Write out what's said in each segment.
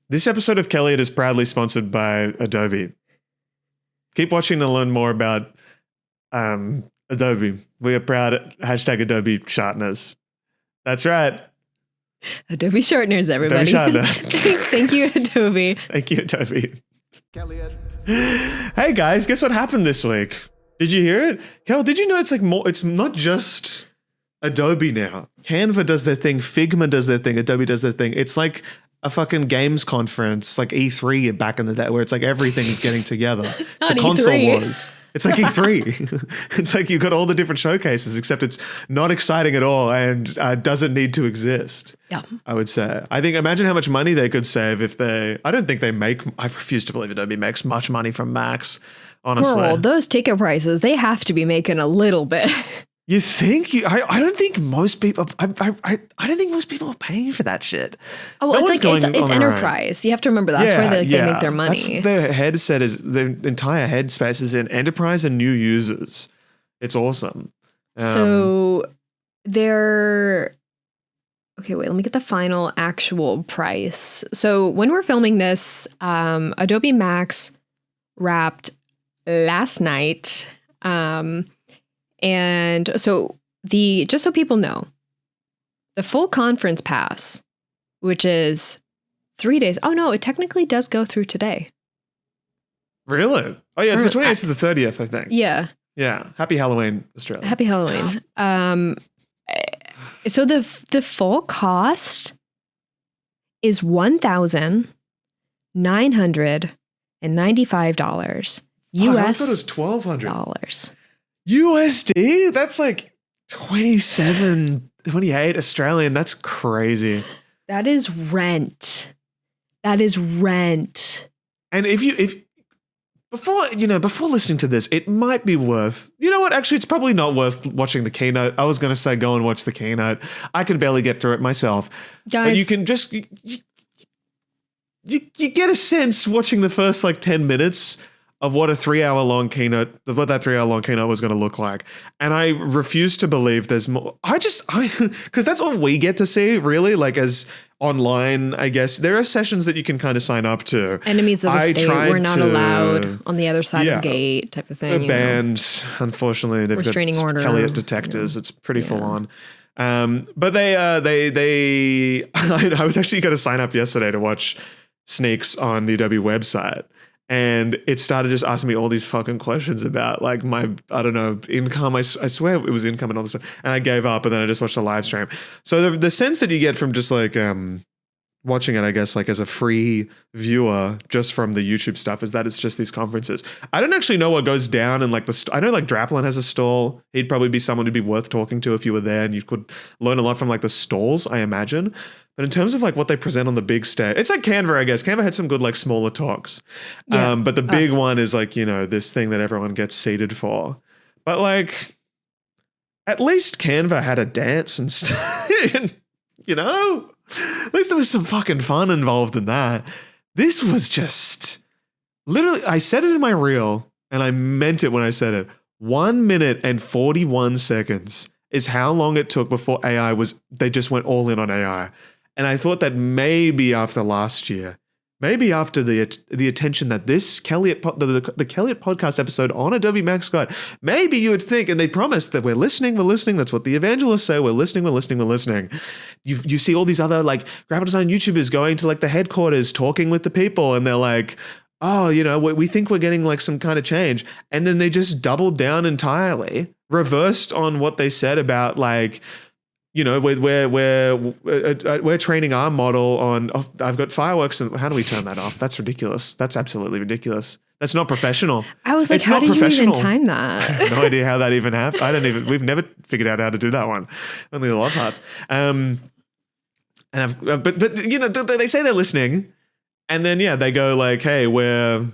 This episode of Kelliot is proudly sponsored by Adobe. Keep watching to learn more about Adobe. We are proud #AdobeShartners. That's right. AdobeShartners, everybody. Thank you, Adobe. Thank you, Adobe. Hey guys, guess what happened this week? Did you hear it? Kel, did you know it's not just Adobe now. Canva does their thing, Figma does their thing, Adobe does their thing. It's like a fucking games conference, like E3 back in the day, where it's like everything's getting together. Not the console E3. wars. It's like E3. It's like you've got all the different showcases, except it's not exciting at all and doesn't need to exist. Yeah. I would say. Imagine how much money they could save if I don't think they make, I refuse to believe Adobe makes much money from Max, honestly. Girl, those ticket prices, they have to be making a little bit. You think? I don't think most people. I don't think most people are paying for that shit. Oh, well, it's enterprise. You have to remember that's where they make their money. That's their headset is. Their entire headspace is in enterprise and new users. It's awesome. So they're okay. Wait, let me get the final actual price. So when we're filming this, Adobe Max wrapped last night. And so just so people know, the full conference pass, which is 3 days. Oh no, it technically does go through today. Really? Oh yeah, it's the 28th to the 30th, I think. Yeah. Yeah. Happy Halloween, Australia. Happy Halloween. So the full cost is $1,995 US. I thought it was $1,200. $1,200. USD? That's like 28 Australian. That's crazy. That is rent. And before listening to this, it might be worth, you know what? Actually, it's probably not worth watching the keynote. I was going to say, go and watch the keynote. I can barely get through it myself. Guys, but you can just, you get a sense watching the first like 10 minutes of what that 3 hour long keynote was going to look like. And I refuse to believe there's more. Because that's all we get to see, really, like as online, I guess. There are sessions that you can kind of sign up to. Enemies of the state, we're not allowed on the other side of the gate type of thing. They're banned, unfortunately. They've restraining got order. kelliot detectors. It's pretty full on. But I was actually going to sign up yesterday to watch Sneaks on the Adobe website. And it started just asking me all these fucking questions about like my, I don't know, income. I swear it was income and all this stuff. And I gave up and then I just watched the live stream. So the sense that you get from just like watching it, I guess, like as a free viewer just from the YouTube stuff is that it's just these conferences. I don't actually know what goes down in like I know like Draplin has a stall. He'd probably be someone who'd be worth talking to if you were there and you could learn a lot from like the stalls, I imagine. But in terms of like what they present on the big stage, it's like Canva, I guess. Canva had some good like smaller talks. Yeah, but the big one is like, this thing that everyone gets seated for. But like, at least Canva had a dance and stuff, at least there was some fucking fun involved in that. This was just literally, I said it in my reel and I meant it when I said it. 1 minute and 41 seconds is how long it took before they just went all in on AI. And I thought that maybe after last year, maybe after the attention that this the Kelliot podcast episode on Adobe Max got, maybe you would think, and they promised that we're listening. That's what the evangelists say. We're listening. You see all these other like graphic design YouTubers going to like the headquarters, talking with the people, and they're like, oh, we think we're getting like some kind of change. And then they just doubled down entirely, reversed on what they said about like, we're training our model on, I've got fireworks and how do we turn that off? That's ridiculous. That's absolutely ridiculous. That's not professional. I was like, how did you even time that? I have no idea how that even happened. We've never figured out how to do that one. Only the love hearts. But they say they're listening and then, they go like, hey, we're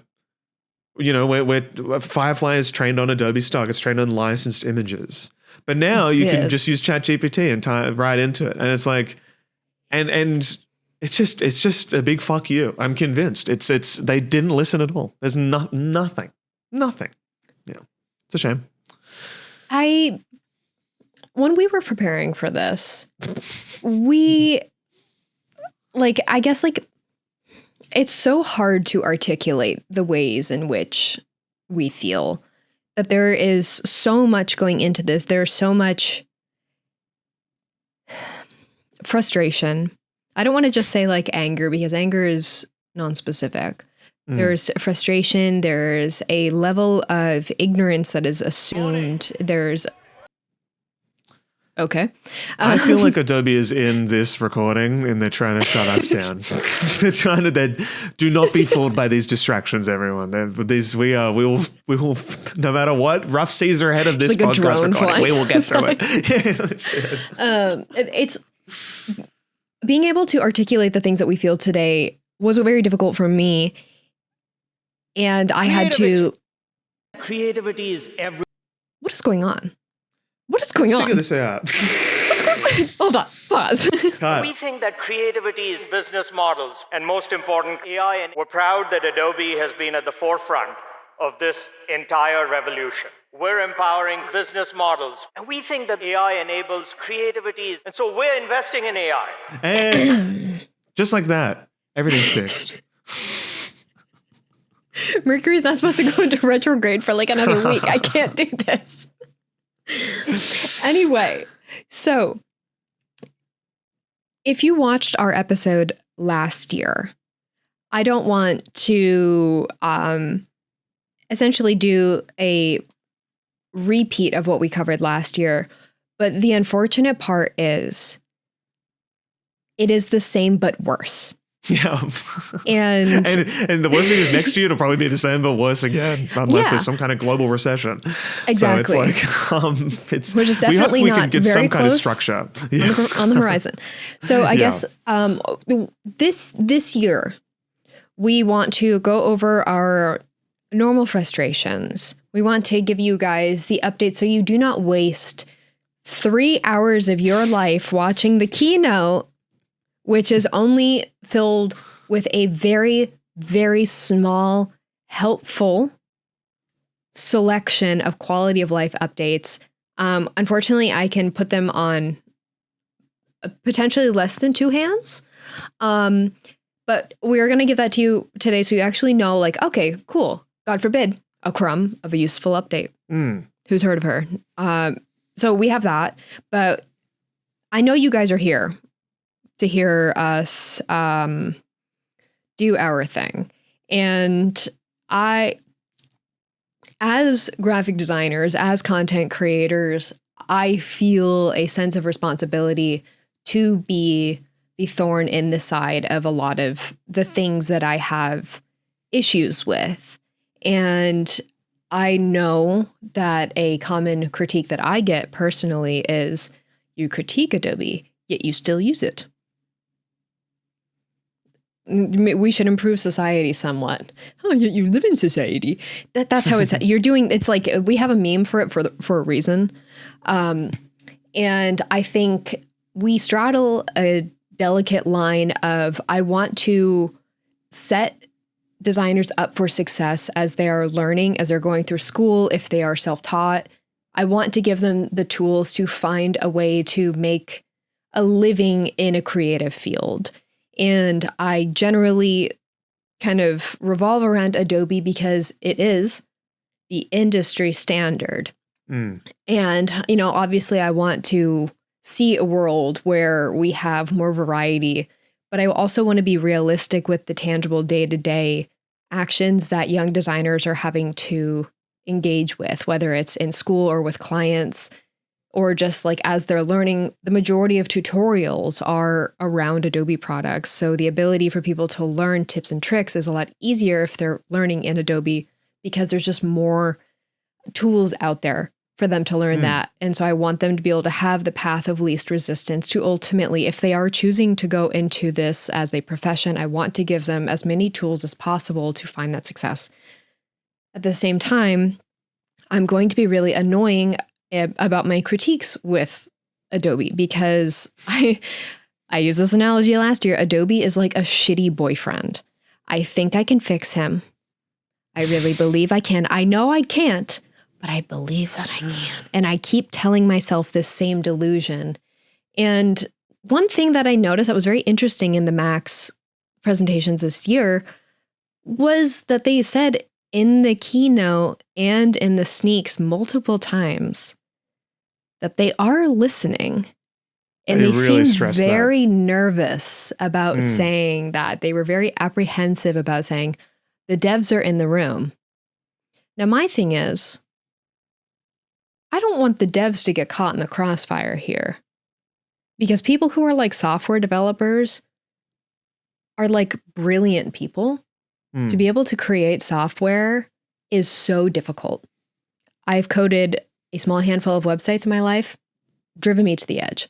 Firefly is trained on Adobe stock. It's trained on licensed images. But now you can just use ChatGPT and tie right into it. And it's like, and it's just a big fuck you. I'm convinced. They didn't listen at all. There's nothing. Yeah. It's a shame. When we were preparing for this, It's so hard to articulate the ways in which we feel, that there is so much going into this. There's so much frustration. I don't want to just say like anger, because anger is non-specific. There's frustration. There's a level of ignorance that is assumed. There's okay. I feel like Adobe is in this recording and they're trying to shut us down. They're trying to. Do not be fooled by these distractions, everyone. We will. No matter what, rough seas are ahead of this like podcast recording. We will get through it. It's being able to articulate the things that we feel today was very difficult for me. And I had to. Creativity is every. What is going on? What is going on? Figure this out. What's going on? Hold on. Pause. We think that creativity is business models, and most important, AI. And we're proud that Adobe has been at the forefront of this entire revolution. We're empowering business models, and we think that AI enables creativity, and so we're investing in AI. And just like that, everything's fixed. Mercury's not supposed to go into retrograde for like another week. I can't do this. Anyway, so if you watched our episode last year, I don't want to essentially do a repeat of what we covered last year, but the unfortunate part is it is the same but worse. Yeah. And the worst thing is next year it'll probably be the same but worse again, unless there's some kind of global recession. Exactly. So it's like we're just definitely we not can get very some kind of close structure on the horizon. So I guess this year we want to go over our normal frustrations. We want to give you guys the update so you do not waste 3 hours of your life watching the keynote, which is only filled with a very, very small, helpful selection of quality of life updates. Unfortunately, I can put them on potentially less than 2 hands. But we're going to give that to you today so you actually know, like, okay, cool. God forbid, a crumb of a useful update. Who's heard of her? So we have that. But I know you guys are here to hear us do our thing. And as graphic designers, as content creators, I feel a sense of responsibility to be the thorn in the side of a lot of the things that I have issues with. And I know that a common critique that I get personally is you critique Adobe, yet you still use it. We should improve society somewhat. Oh, you live in society. That's how it's. You're doing. It's like we have a meme for it for a reason, and I think we straddle a delicate line of I want to set designers up for success as they are learning, as they're going through school. If they are self-taught, I want to give them the tools to find a way to make a living in a creative field. And I generally kind of revolve around Adobe because it is the industry standard. And, you know, obviously I want to see a world where we have more variety, but I also want to be realistic with the tangible day-to-day actions that young designers are having to engage with, whether it's in school or with clients, or just like as they're learning. The majority of tutorials are around Adobe products. So the ability for people to learn tips and tricks is a lot easier if they're learning in Adobe because there's just more tools out there for them to learn that. And so I want them to be able to have the path of least resistance to ultimately, if they are choosing to go into this as a profession, I want to give them as many tools as possible to find that success. At the same time, I'm going to be really annoying about my critiques with Adobe because I used this analogy last year. Adobe is like a shitty boyfriend. I think I can fix him. I really believe I can. I know I can't, but I believe that I can. And I keep telling myself this same delusion. And one thing that I noticed that was very interesting in the Max presentations this year was that they said in the keynote and in the sneaks multiple times that they are listening. And they really seemed very nervous about saying that. They were very apprehensive about saying, the devs are in the room. Now, my thing is, I don't want the devs to get caught in the crossfire here. Because people who are like software developers are like brilliant people. To be able to create software is so difficult. I've coded a small handful of websites in my life, driven me to the edge.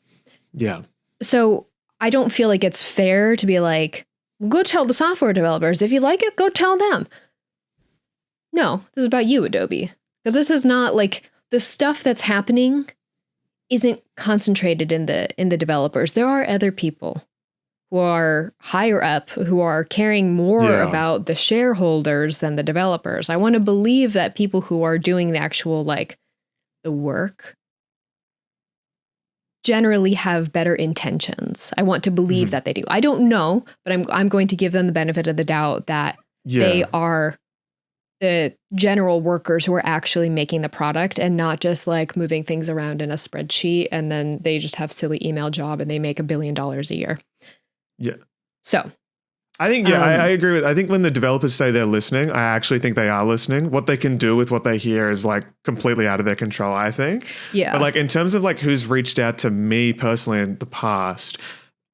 Yeah. So I don't feel like it's fair to be like, go tell the software developers. If you like it, go tell them. No, this is about you, Adobe. Because this is not like the stuff that's happening isn't concentrated in the developers. There are other people who are higher up, who are caring more about the shareholders than the developers. I want to believe that people who are doing the actual, like, the work generally have better intentions. I want to believe that they do. I don't know, but I'm going to give them the benefit of the doubt that they are the general workers who are actually making the product and not just like moving things around in a spreadsheet and then they just have silly email job and they make $1 billion a year. Yeah. So I think, I agree with, I think when the developers say they're listening, I actually think they are listening. What they can do with what they hear is like completely out of their control, I think. Yeah. But like in terms of like who's reached out to me personally in the past,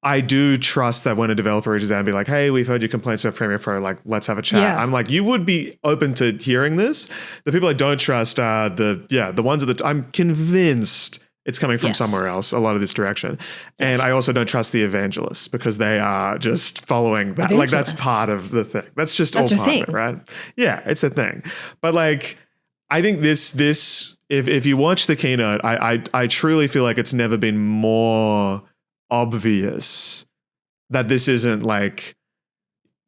I do trust that when a developer reaches out and be like, hey, we've heard your complaints about Premiere Pro, like, let's have a chat. Yeah. I'm like, you would be open to hearing this. The people I don't trust are the ones that I'm convinced it's coming from somewhere else, a lot of this direction. And I also don't trust the evangelists because they are just following that. Like that's part of the thing. That's just all part of it, right? Yeah, it's a thing. But like, I think this if you watch the keynote, I truly feel like it's never been more obvious that this isn't like,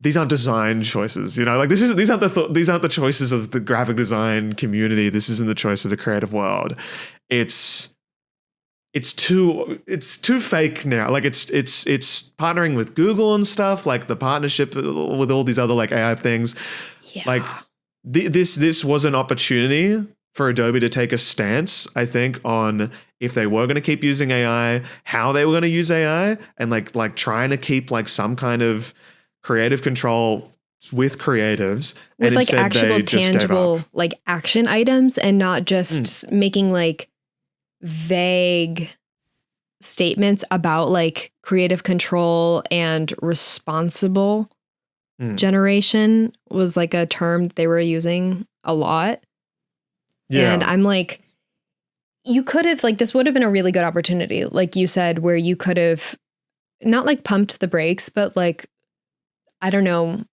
these aren't design choices, you know, like these aren't the choices of the graphic design community. This isn't the choice of the creative world. It's too fake now. Like it's partnering with Google and stuff, like the partnership with all these other like AI things. Yeah. Like this was an opportunity for Adobe to take a stance, I think, on if they were going to keep using AI, how they were going to use AI, and like trying to keep like some kind of creative control with creatives with and like actual tangible like action items and not just making like vague statements about like creative control and responsible generation was like a term they were using a lot. Yeah. And I'm like, you could have like, this would have been a really good opportunity, like you said, where you could have not like pumped the brakes, but like, I don't know,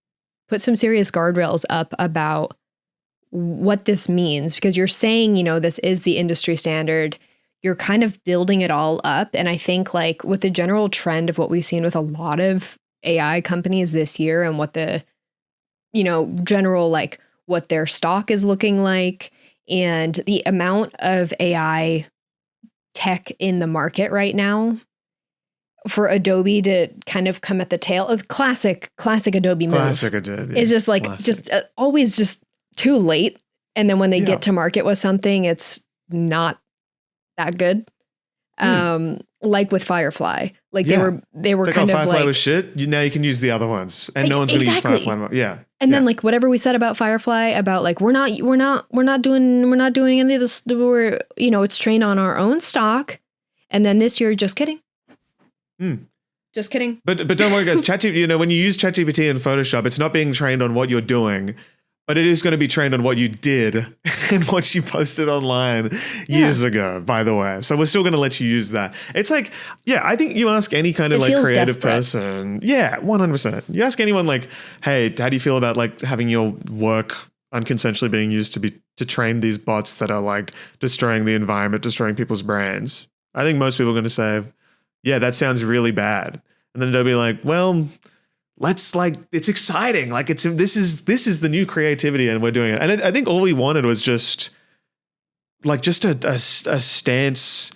put some serious guardrails up about what this means, because you're saying, you know, this is the industry standard. You're kind of building it all up. And I think like with the general trend of what we've seen with a lot of AI companies this year and what the, you know, general, like what their stock is looking like and the amount of AI tech in the market right now, for Adobe to kind of come at the tail of classic Adobe move. Classic Adobe. It's just like, always just too late. And then when they get to market with something, it's not that good. Like with Firefly, like they were it's kind of Firefly like was shit. Now you can use the other ones, and no one's going to use Firefly anymore. Yeah. And then like whatever we said about Firefly, about like we're not doing any of this. We're, you know, it's trained on our own stock. And then this year, just kidding. Just kidding. But don't worry, guys. ChatGPT, you know, when you use ChatGPT in Photoshop, it's not being trained on what you're doing, but it is going to be trained on what you did and what you posted online years ago, by the way. So we're still going to let you use that. It's like, I think you ask any kind of like creative person. Yeah, 100%. You ask anyone like, hey, how do you feel about like having your work unconsensually being used to train these bots that are like destroying the environment, destroying people's brains? I think most people are going to say, yeah, that sounds really bad. And then they'll be like, well, let's like, it's exciting. Like this is the new creativity and we're doing it. And I think all we wanted was just a stance.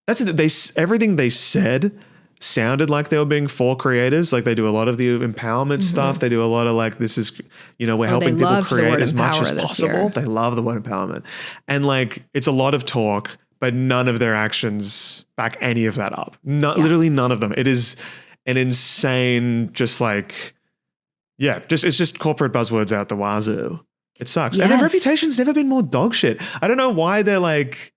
That's it. Everything they said sounded like they were being for creatives. Like they do a lot of the empowerment stuff. They do a lot of like, this is, we're helping people create as much as possible. They love the word empowerment. And like, it's a lot of talk, but none of their actions back any of that up. Literally none of them. It is an insane, just like, it's just corporate buzzwords out the wazoo. It sucks. And their reputation's never been more dog shit. I don't know why they're like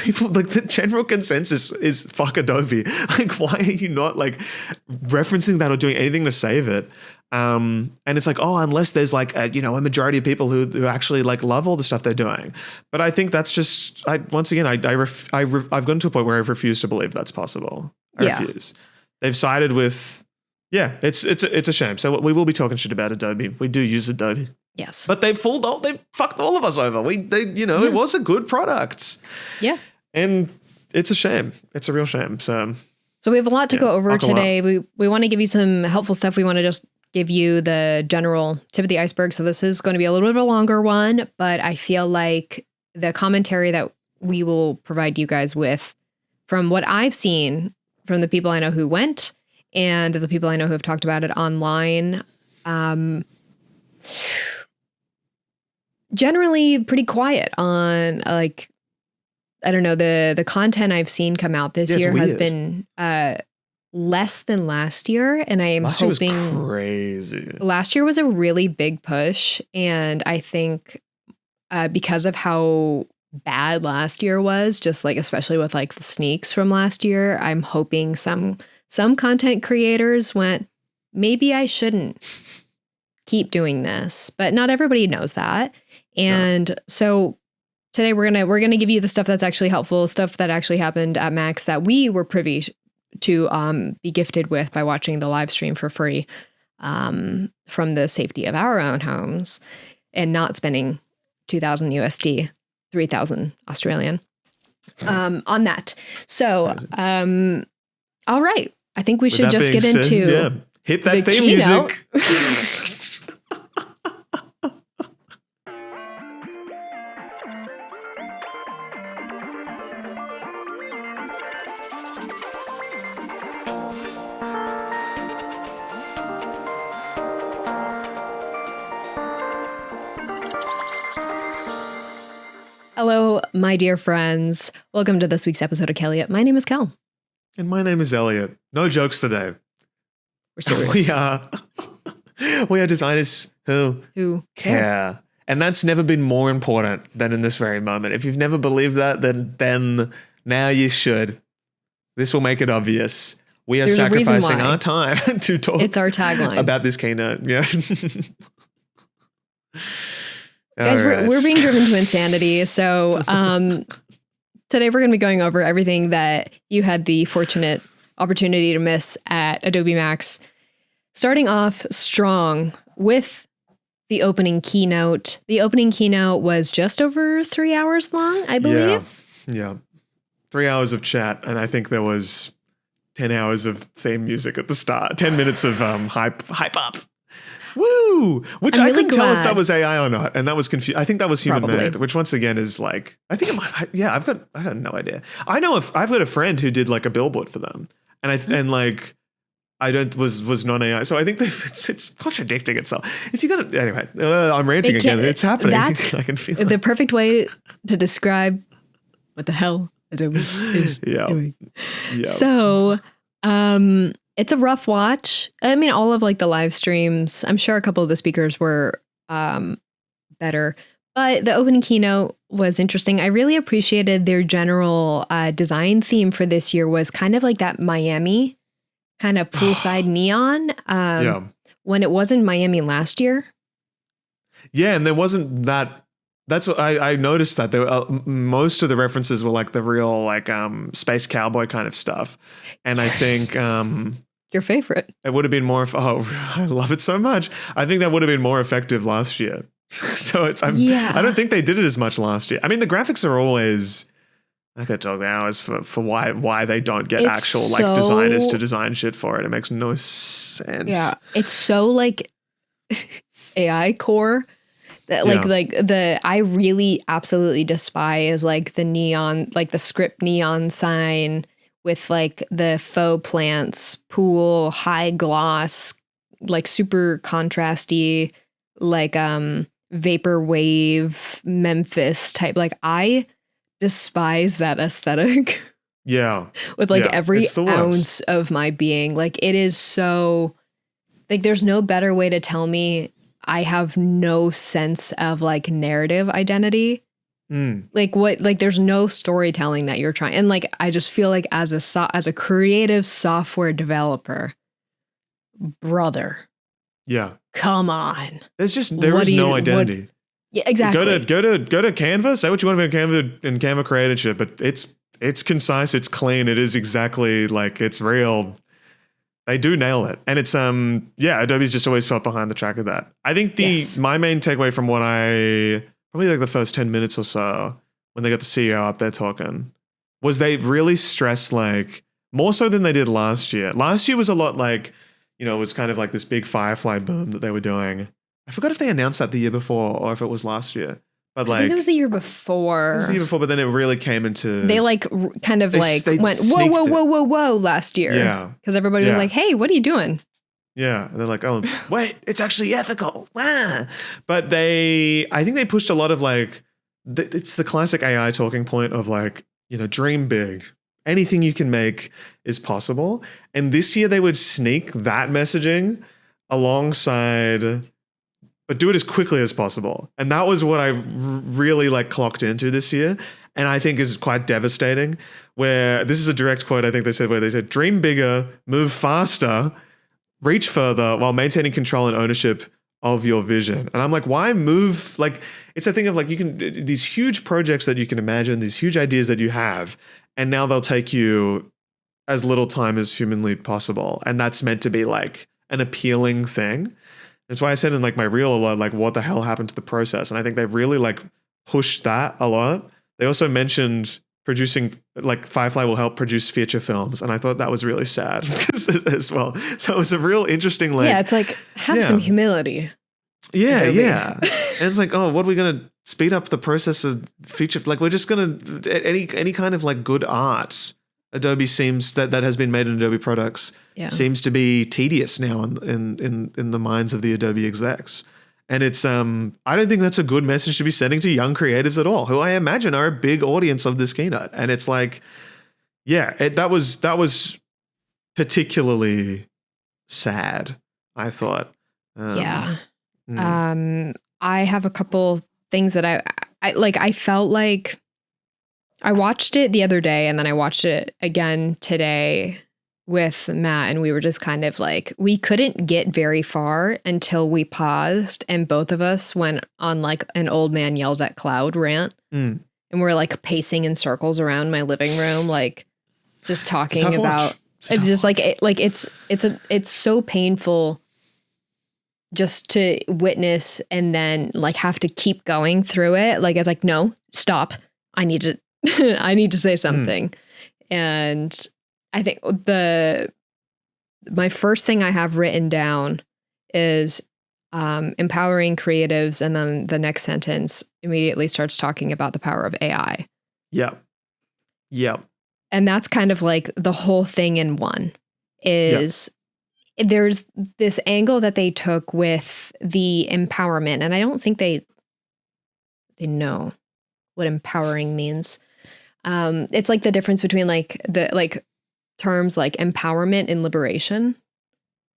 people, like the general consensus is fuck Adobe. Like, why are you not like referencing that or doing anything to save it? And it's like, oh, unless there's like a majority of people who actually like love all the stuff they're doing. But I think that's just, I've gotten to a point where I've refused to believe that's possible. I refuse. They've sided with, it's a shame. So we will be talking shit about Adobe. We do use Adobe. Yes. But they've fucked all of us over. It was a good product. Yeah. And it's a shame. It's a real shame. So we have a lot to go over today. We want to give you some helpful stuff. We want to just give you the general tip of the iceberg. So this is going to be a little bit of a longer one, but I feel like the commentary that we will provide you guys with, from what I've seen from the people I know who went and the people I know who have talked about it online, generally pretty quiet on like, I don't know, the content I've seen come out this year has been less than last year. And I am hoping last year was crazy. Last year was a really big push. And I think because of how bad last year was, just like, especially with like the sneaks from last year, I'm hoping some content creators went, maybe I shouldn't keep doing this, but not everybody knows that. And so today we're gonna give you the stuff that's actually helpful, stuff that actually happened at Max that we were privy to be gifted with by watching the live stream for free from the safety of our own homes and not spending 2,000 USD, 3,000 Australian on that. So, all right, I think we should just get into hit that the theme keynote. music. Hello, my dear friends. Welcome to this week's episode of Kelliot. My name is Kel. And my name is Elliot. No jokes today. We're serious. We are designers who care. And that's never been more important than in this very moment. If you've never believed that, then now you should. This will make it obvious. We are sacrificing our time to talk. It's our tagline about this keynote. Yeah. Guys, we're being driven to insanity. So today we're going to be going over everything that you had the fortunate opportunity to miss at AdobeMAX. Starting off strong with the opening keynote. The opening keynote was just over 3 hours long, I believe. Yeah. 3 hours of chat. And I think there was 10 hours of theme music at the start. 10 minutes of hype up. Woo! Which I couldn't tell if that was AI or not, and that was confused. I think that was human made, which once again is like, I think it might. Yeah, I got no idea. I know if I've got a friend who did like a billboard for them, was non AI. So I think it's contradicting itself. If you got it anyway, I'm ranting again. It's happening. I can feel the perfect way to describe what the hell Adobe is doing. Yeah. So, it's a rough watch. I mean, all of like the live streams, I'm sure a couple of the speakers were better, but the opening keynote was interesting. I really appreciated their general design theme for this year was kind of like that Miami kind of poolside neon when it wasn't Miami last year. Yeah, and there wasn't that. That's what I noticed that there were, most of the references were like the real like space cowboy kind of stuff, and I think your favorite. It would have been more. I love it so much. I think that would have been more effective last year. So I don't think they did it as much last year. I mean, the graphics are always. I could talk hours for why they don't get actual like designers to design shit for it. It makes no sense. Yeah, it's so like AI core. That I really absolutely despise like the neon, like the script neon sign with like the faux plants, pool, high gloss, like super contrasty, like vaporwave Memphis type. Like I despise that aesthetic. Yeah. With like Yeah, every it's the worst. ounce of my being. Like it is so like there's no better way to tell me I have no sense of like narrative identity. Like what, like there's no storytelling that you're trying. And like I just feel like as a creative software developer, brother. Yeah. Come on. There is no identity. Yeah, exactly. Go to Canva, say what you want about Canva and Canva create and shit, but it's concise, it's clean, it is exactly like it's real. They do nail it. And it's Adobe's just always felt behind the track of that. I think my main takeaway from what probably like the first 10 minutes or so when they got the CEO up there talking was they really stressed like more so than they did last year. Last year was a lot like, it was kind of like this big Firefly boom that they were doing. I forgot if they announced that the year before or if it was last year. But like, I think it was the year before. It was the year before, but then it really came into. They like kind of like went whoa last year. Yeah, because everybody was like, "Hey, what are you doing?" Yeah, and they're like, "Oh, wait, it's actually ethical." Ah. But I think they pushed a lot of like, it's the classic AI talking point of like, dream big. Anything you can make is possible. And this year they would sneak that messaging alongside. But do it as quickly as possible. And that was what I really like clocked into this year. And I think is quite devastating, where this is a direct quote I think they said, dream bigger, move faster, reach further while maintaining control and ownership of your vision. And I'm like, why move? Like, it's a thing of like, these huge projects that you can imagine, these huge ideas that you have, and now they'll take you as little time as humanly possible. And that's meant to be like an appealing thing. That's why I said in like my reel a lot, like what the hell happened to the process? And I think they've really like pushed that a lot. They also mentioned producing, like Firefly will help produce feature films. And I thought that was really sad as well. So it was a real interesting like. Yeah, it's like have some humility. Yeah, Adobe. Yeah. And it's like, oh, what are we going to speed up the process of feature? Like we're just going to, any kind of like good art. Adobe seems that has been made in Adobe products seems to be tedious now in the minds of the Adobe execs. And it's I don't think that's a good message to be sending to young creatives at all, who I imagine are a big audience of this keynote. And it's like, that was particularly sad, I thought. I have a couple things that I felt like I watched it the other day and then I watched it again today with Matt, and we were just kind of like, we couldn't get very far until we paused and both of us went on like an old man yells at cloud rant. And we're like pacing in circles around my living room, like just talking about it's just like it's so painful just to witness and then like have to keep going through it. Like it's like, no, stop. I need to I need to say something. And I think my first thing I have written down is empowering creatives. And then the next sentence immediately starts talking about the power of AI. Yep. And that's kind of like the whole thing in one is there's this angle that they took with the empowerment. And I don't think they know what empowering means. It's like the difference between like the like terms like empowerment and liberation.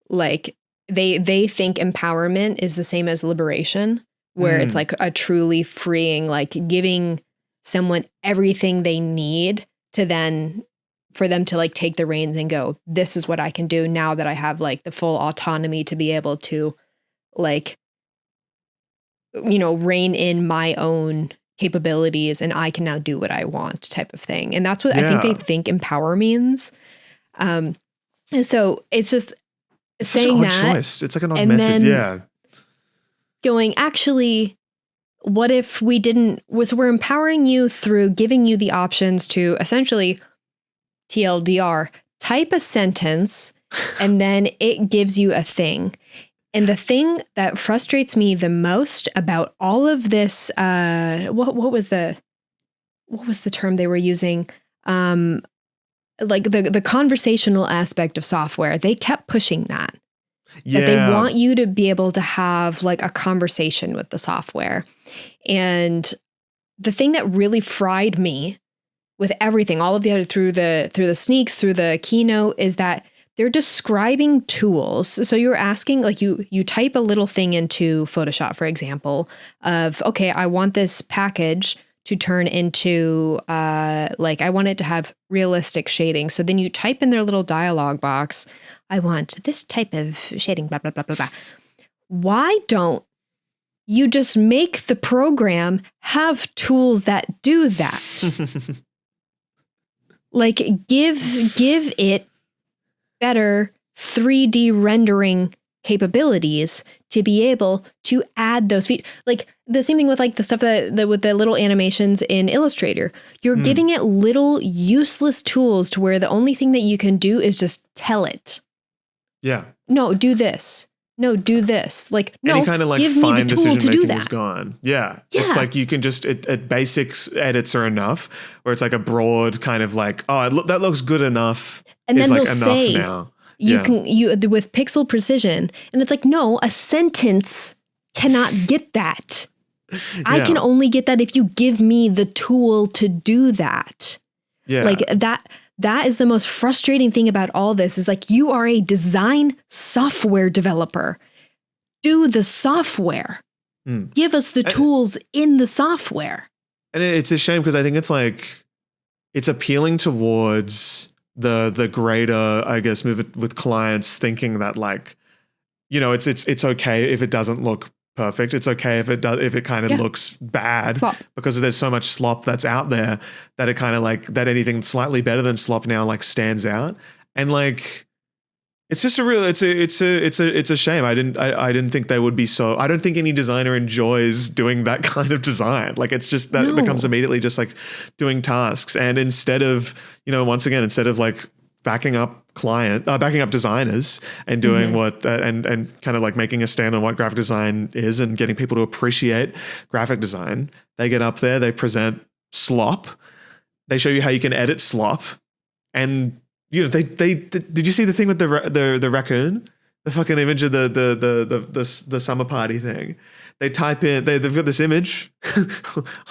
Like they think empowerment is the same as liberation, where it's like a truly freeing, like giving someone everything they need to then for them to like take the reins and go, this is what I can do now that I have like the full autonomy to be able to like, rein in my own capabilities and I can now do what I want type of thing. And that's what I think they think empower means. So it's just it's saying such an odd that choice. It's like an odd message. Going, actually, what if we didn't, we're empowering you through giving you the options to essentially TLDR, type a sentence and then it gives you a thing. And the thing that frustrates me the most about all of this, what was the term they were using? like the conversational aspect of software, they kept pushing that. Yeah. That they want you to be able to have like a conversation with the software. And the thing that really fried me with everything, all of the other through the sneaks, through the keynote, is that they're describing tools. So you're asking, like you type a little thing into Photoshop, for example, of, okay, I want this package to turn into, like, I want it to have realistic shading. So then you type in their little dialog box, I want this type of shading, blah, blah, blah, blah, blah. Why don't you just make the program have tools that do that? Like, give it better 3D rendering capabilities to be able to add those features. Like the same thing with like the stuff that with the little animations in Illustrator. You're giving it little useless tools to where the only thing that you can do is just tell it. Yeah. No, do this. No, do this. Like, no, any kind of like give me the fine tool to decision do making is that. gone. Yeah. Yeah. It's like you can just basics edits are enough, where it's like a broad kind of like, oh, that looks good enough. And is then like they'll enough say, now. you Yeah. can with pixel precision, and it's like, no, a sentence cannot get that. I Yeah. can only get that if you give me the tool to do that. Yeah. Like that is the most frustrating thing about all this, is like, you are a design software developer. Do the software. Give us the tools in the software. And it's a shame because I think it's like, it's appealing towards the greater, I guess, move with clients thinking that like, you know, it's okay if it doesn't look perfect. It's okay if it kind of looks bad, Slop. because there's so much slop that's out there that it kind of like, that anything slightly better than slop now like stands out. And like, it's just a real, it's a shame. I didn't think they would be so, I don't think any designer enjoys doing that kind of design. Like, it's just that it becomes immediately just like doing tasks. And instead of, you know, once again, instead of like backing up designers and doing what, and kind of like making a stand on what graphic design is and getting people to appreciate graphic design, they get up there, they present slop, they show you how you can edit slop, and you know, they did you see the thing with the raccoon, the fucking image of the summer party thing? They type in, they've got this image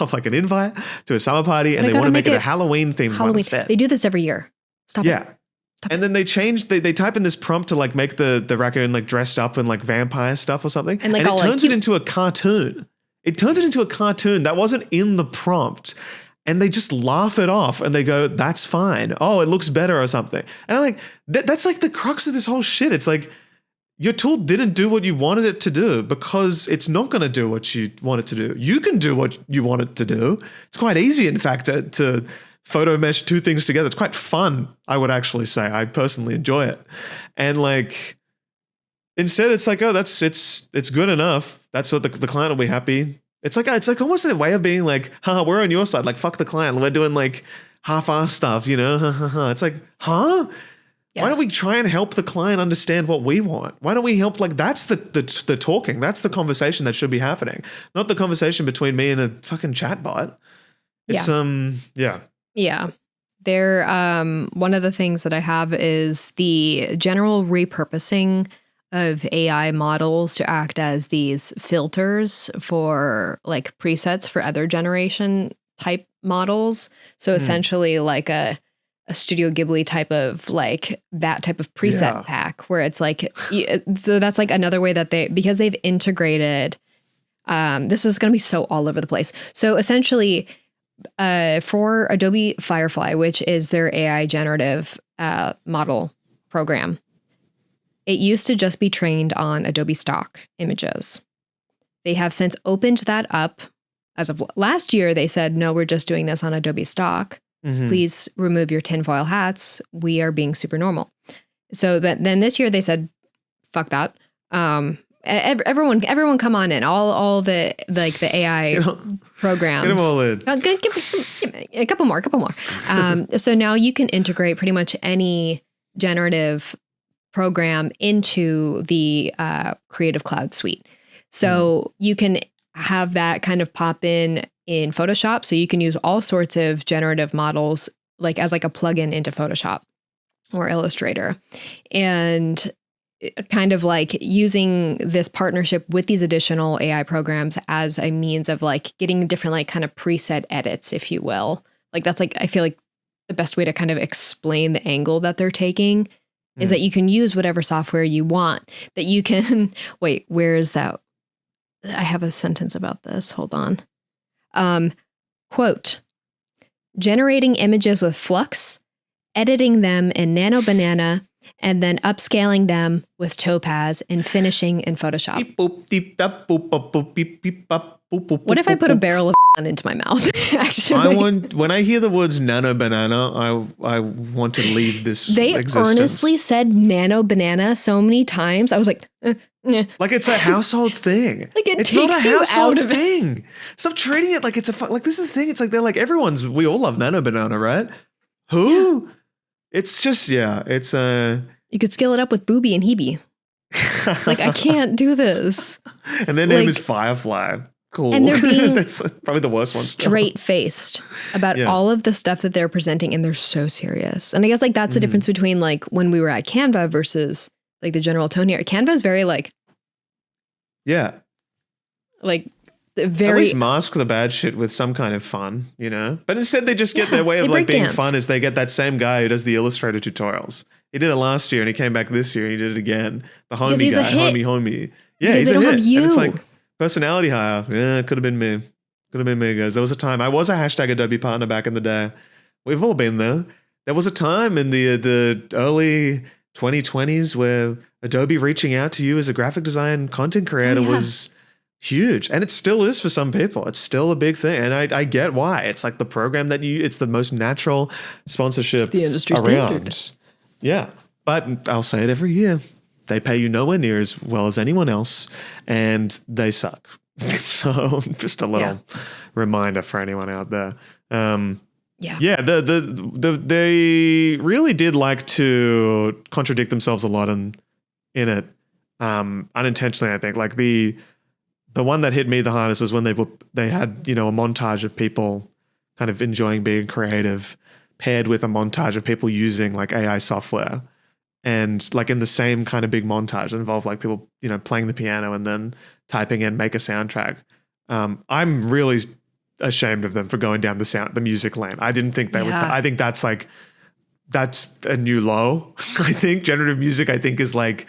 of like an invite to a summer party, and they want to make it a Halloween themed one instead. They do this every year. Stop it. And then they type in this prompt to like make the raccoon like dressed up in like vampire stuff or something, And, like, it all, turns like, it into a cartoon. It turns it into a cartoon that wasn't in the prompt. And they just laugh it off and they go, that's fine. Oh, it looks better or something. And I'm like, that's like the crux of this whole shit. It's like, your tool didn't do what you wanted it to do because it's not going to do what you want it to do. You can do what you want it to do. It's quite easy, in fact, to photo mesh two things together. It's quite fun, I would actually say. I personally enjoy it. And like, instead it's like, oh, it's good enough. That's what the client will be happy. It's like almost a way of being like, haha, we're on your side. Like, fuck the client. We're doing like half-ass stuff, you know? It's like, huh? Yeah. Why don't we try and help the client understand what we want? Why don't we help? Like, that's the talking. That's the conversation that should be happening, not the conversation between me and a fucking chatbot. It's Yeah. There, one of the things that I have is the general repurposing of AI models to act as these filters for like presets for other generation type models. So essentially like a Studio Ghibli type of like that type of preset pack where it's like, so that's like another way that because they've integrated, this is going to be so all over the place. So essentially, for Adobe Firefly, which is their AI generative model program, it used to just be trained on Adobe stock images. They have since opened that up. As of last year, they said, no, we're just doing this on Adobe stock. Please remove your tinfoil hats. We are being super normal. So, but then this year they said, fuck that. Everyone come on in. All the like the AI programs. Get them all in. Give me a couple more. So now you can integrate pretty much any generative program into the Creative Cloud suite. So you can have that kind of pop in Photoshop. So you can use all sorts of generative models like as like a plugin into Photoshop or Illustrator. And kind of like using this partnership with these additional AI programs as a means of like getting different like kind of preset edits, if you will. Like that's like, I feel like the best way to kind of explain the angle that they're taking is that you can use whatever software you want, that you can, wait, where is that? I have a sentence about this. Hold on. Quote, generating images with Flux, editing them in Nano Banana, and then upscaling them with Topaz and finishing in Photoshop. What if I put a barrel of into my mouth? Actually, when I hear the words Nano Banana, I want to leave this. They existence. Earnestly said Nano Banana so many times. I was like, like it's a household thing. Like it's not a household thing. Stop treating it like it's like this is the thing. It's like they're like we all love Nano Banana, right? Who? Yeah. It's just it's you could scale it up with Booby and Hebe. Like I can't do this. And their name is Firefly. Cool. And they're being that's probably the worst one. Straight-faced about all of the stuff that they're presenting, and they're so serious. And I guess like that's the difference between like when we were at Canva versus like the general tone here. Canva is very like like very at least mask the bad shit with some kind of fun, you know? But instead they just get their way of like being fun is they get that same guy who does the Illustrator tutorials. He did it last year and he came back this year and he did it again. The homie guy, homie. Yeah, he's a hit. And it's like personality hire. Yeah, could have been me. Could have been me, guys. There was a time I was a hashtag Adobe partner back in the day. We've all been there. There was a time in the early 2020s where Adobe reaching out to you as a graphic design content creator was huge. And it still is for some people. It's still a big thing. And I get why. It's like the program that it's the most natural sponsorship the industry around. Standard. Yeah. But I'll say it every year. They pay you nowhere near as well as anyone else. And they suck. So just a little reminder for anyone out there. They really did like to contradict themselves a lot in it. Unintentionally, I think. Like the one that hit me the hardest was when they had, you know, a montage of people kind of enjoying being creative paired with a montage of people using like AI software. And like in the same kind of big montage involved like people, you know, playing the piano and then typing in make a soundtrack. I'm really ashamed of them for going down the music lane. I didn't think they would. I think that's a new low. I think generative music, is like,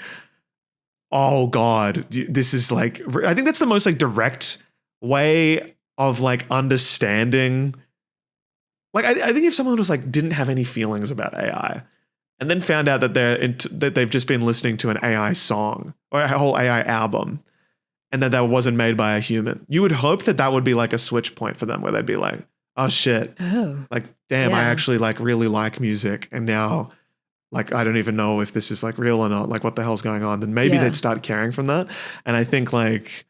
oh God, this is like, I think that's the most like direct way of like understanding. Like, I think if someone was like, didn't have any feelings about AI and then found out that that they've just been listening to an AI song or a whole AI album and that wasn't made by a human, you would hope that would be like a switch point for them where they'd be like, oh shit. Oh, like, damn, I actually like really like music. And now like, I don't even know if this is like real or not, like what the hell's going on. Then maybe they'd start caring from that. And I think like,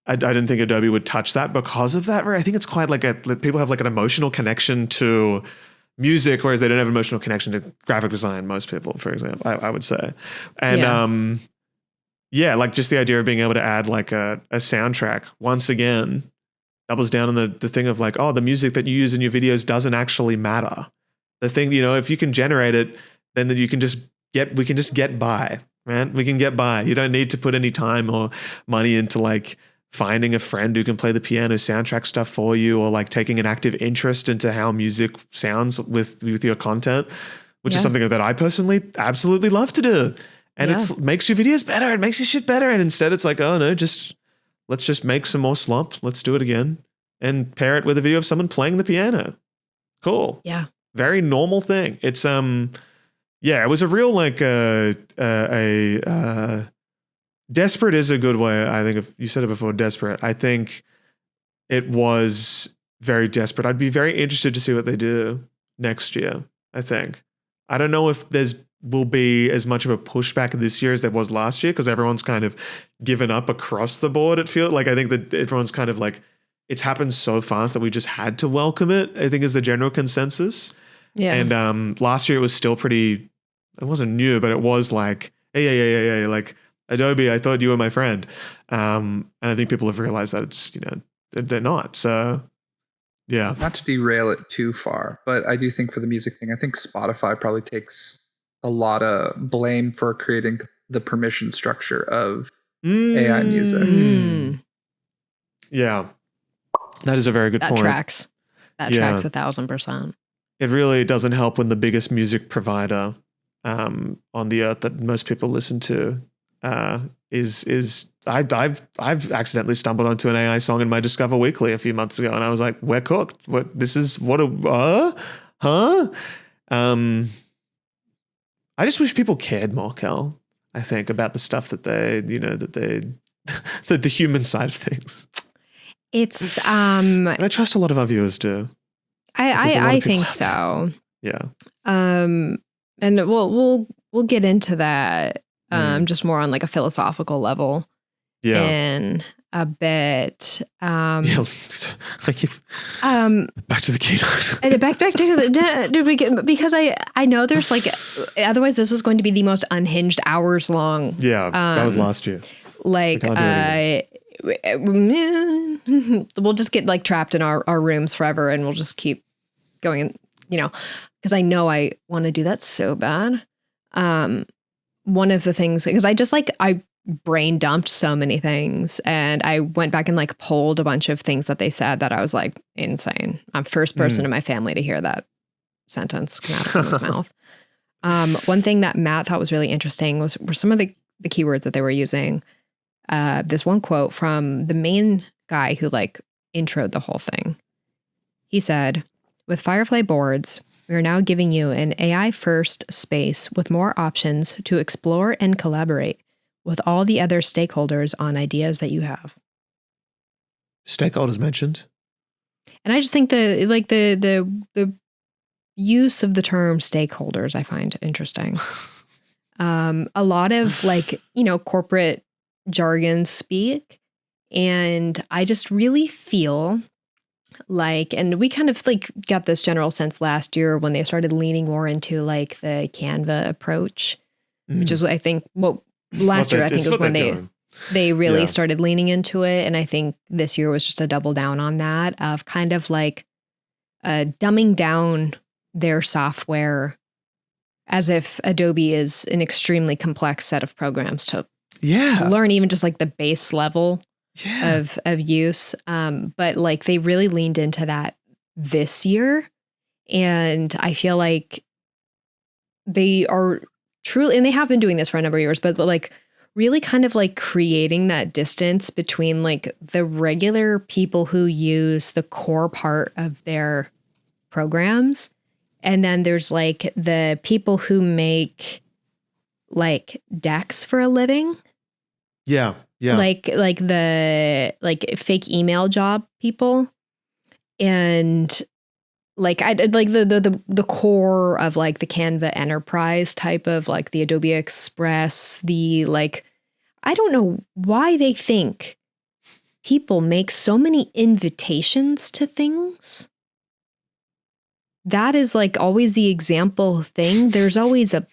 I didn't think Adobe would touch that because of that. I think it's quite like people have like an emotional connection to music, whereas they don't have an emotional connection to graphic design. Most people, for example, I would say. And like just the idea of being able to add like a soundtrack once again doubles down on the thing of like, oh, the music that you use in your videos doesn't actually matter. The thing, you know, if you can generate it, then we can just get by, man. We can get by. You don't need to put any time or money into like finding a friend who can play the piano soundtrack stuff for you, or like taking an active interest into how music sounds with your content, which is something that I personally absolutely love to do. And it makes your videos better. It makes your shit better. And instead it's like, oh no, let's just make some more slop. Let's do it again. And pair it with a video of someone playing the piano. Cool. Yeah. Very normal thing. It's, it was a real like, desperate is a good way. I think if you said it before, desperate. I think it was very desperate. I'd be very interested to see what they do next year. I think. I don't know if will be as much of a pushback this year as there was last year, because everyone's kind of given up across the board. It feels like, I think that everyone's kind of like, it's happened so fast that we just had to welcome it, I think is the general consensus. Yeah. And last year it was still pretty, it wasn't new, but it was like, hey, like, Adobe, I thought you were my friend. And I think people have realized that it's, you know, they're not. So Yeah. Not to derail it too far, but I do think for the music thing, I think Spotify probably takes a lot of blame for creating the permission structure of AI music. Mm. Yeah. That is a very good That point. tracks. That tracks 1,000%. It really doesn't help when the biggest music provider on the earth that most people listen to is I've accidentally stumbled onto an AI song in my Discover Weekly a few months ago, and I was like, we're cooked. What this is? What a huh? I just wish people cared more, Kel. I think about the stuff that the human side of things. It's And I trust a lot of our viewers do. I think so. Yeah. And we'll get into that just more on like a philosophical level in a bit. Back to the keynote. back to the because I know there's like otherwise this was going to be the most unhinged hours long. Yeah, that was last year. Like we'll just get like trapped in our rooms forever, and we'll just keep going, because I know I want to do that so bad. One of the things, because I brain dumped so many things, and I went back and like pulled a bunch of things that they said that I was like, insane. I'm first person in my family to hear that sentence come out of someone's mouth. One thing that Matt thought was really interesting were some of the keywords that they were using. This one quote from the main guy who like introed the whole thing. He said, "With Firefly boards, we are now giving you an AI-first space with more options to explore and collaborate with all the other stakeholders on ideas that you have." Stakeholders mentioned. And I just think the use of the term stakeholders I find interesting. A lot of like, corporate jargon speak, and I just really feel like, and we kind of like got this general sense last year when they started leaning more into like the Canva approach, which is what I think last year I think was when they really started leaning into it, and I think this year was just a double down on that of kind of like dumbing down their software as if Adobe is an extremely complex set of programs to learn even just like the base level of use. But like they really leaned into that this year. And I feel like they are truly, and they have been doing this for a number of years, but like really kind of like creating that distance between like the regular people who use the core part of their programs. And then there's like the people who make like decks for a living. Yeah. Like the fake email job people, and like I like the core of like the Canva enterprise type of like the Adobe Express, the like I don't know why they think people make so many invitations to things. That is like always the example thing. There's always a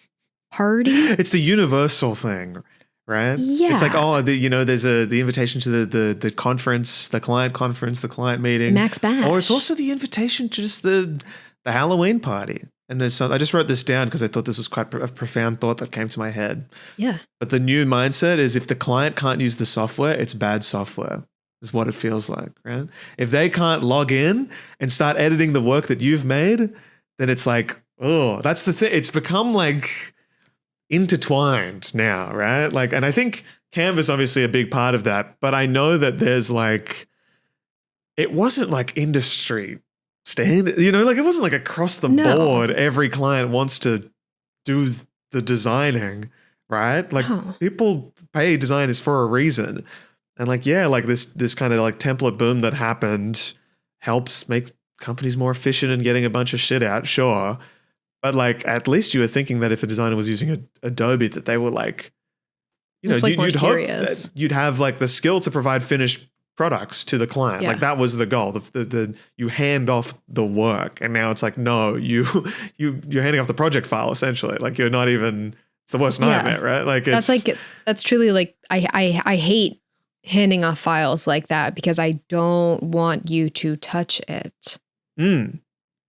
party. It's the universal thing, right? Yeah. It's like, there's the invitation to the conference, the client meeting. Max Bash. Or it's also the invitation to just the Halloween party. And there's I just wrote this down because I thought this was quite a profound thought that came to my head. Yeah. But the new mindset is if the client can't use the software, it's bad software. Is what it feels like, right? If they can't log in and start editing the work that you've made, then it's like, oh, that's the thing. It's become like intertwined now, right? Like, and I think Canva's obviously a big part of that, but I know that there's like, it wasn't like industry standard, like it wasn't like across the board, every client wants to do the designing, right? Like people pay designers for a reason. And like, like this kind of like template boom that happened helps make companies more efficient in getting a bunch of shit out, sure. But like, at least you were thinking that if a designer was using Adobe, that they were like, you'd hope that you'd have like the skill to provide finished products to the client. Like that was the goal. You hand off the work, and now it's like, no, you're handing off the project file essentially. Like you're not even. It's the worst nightmare, right? Like that's truly like I hate handing off files like that because I don't want you to touch it. Mm.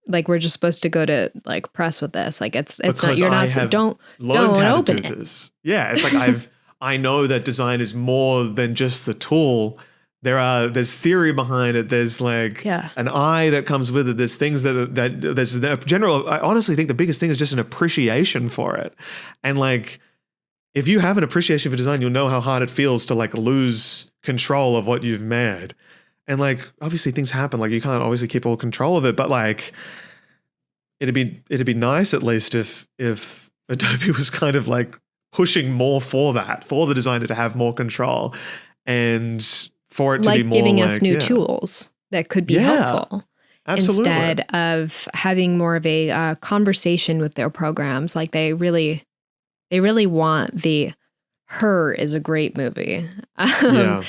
Like we're just supposed to go to like press with this. Like it's not, Because you're I not, have don't learned how to open do it. this. Yeah, it's like I know that design is more than just the tool. There's theory behind it. There's like Yeah. an eye that comes with it. There's things that there's a general. I honestly think the biggest thing is just an appreciation for it, and like if you have an appreciation for design, you'll know how hard it feels to like lose control of what you've made. And like obviously things happen. Like you can't obviously keep all control of it, but like it'd be nice at least if Adobe was kind of like pushing more for that, for the designer to have more control and for it to Like be more giving like, us new yeah. tools that could be Yeah, helpful. Absolutely. Instead of having more of a conversation with their programs. Like they really want Her is a great movie. Yeah.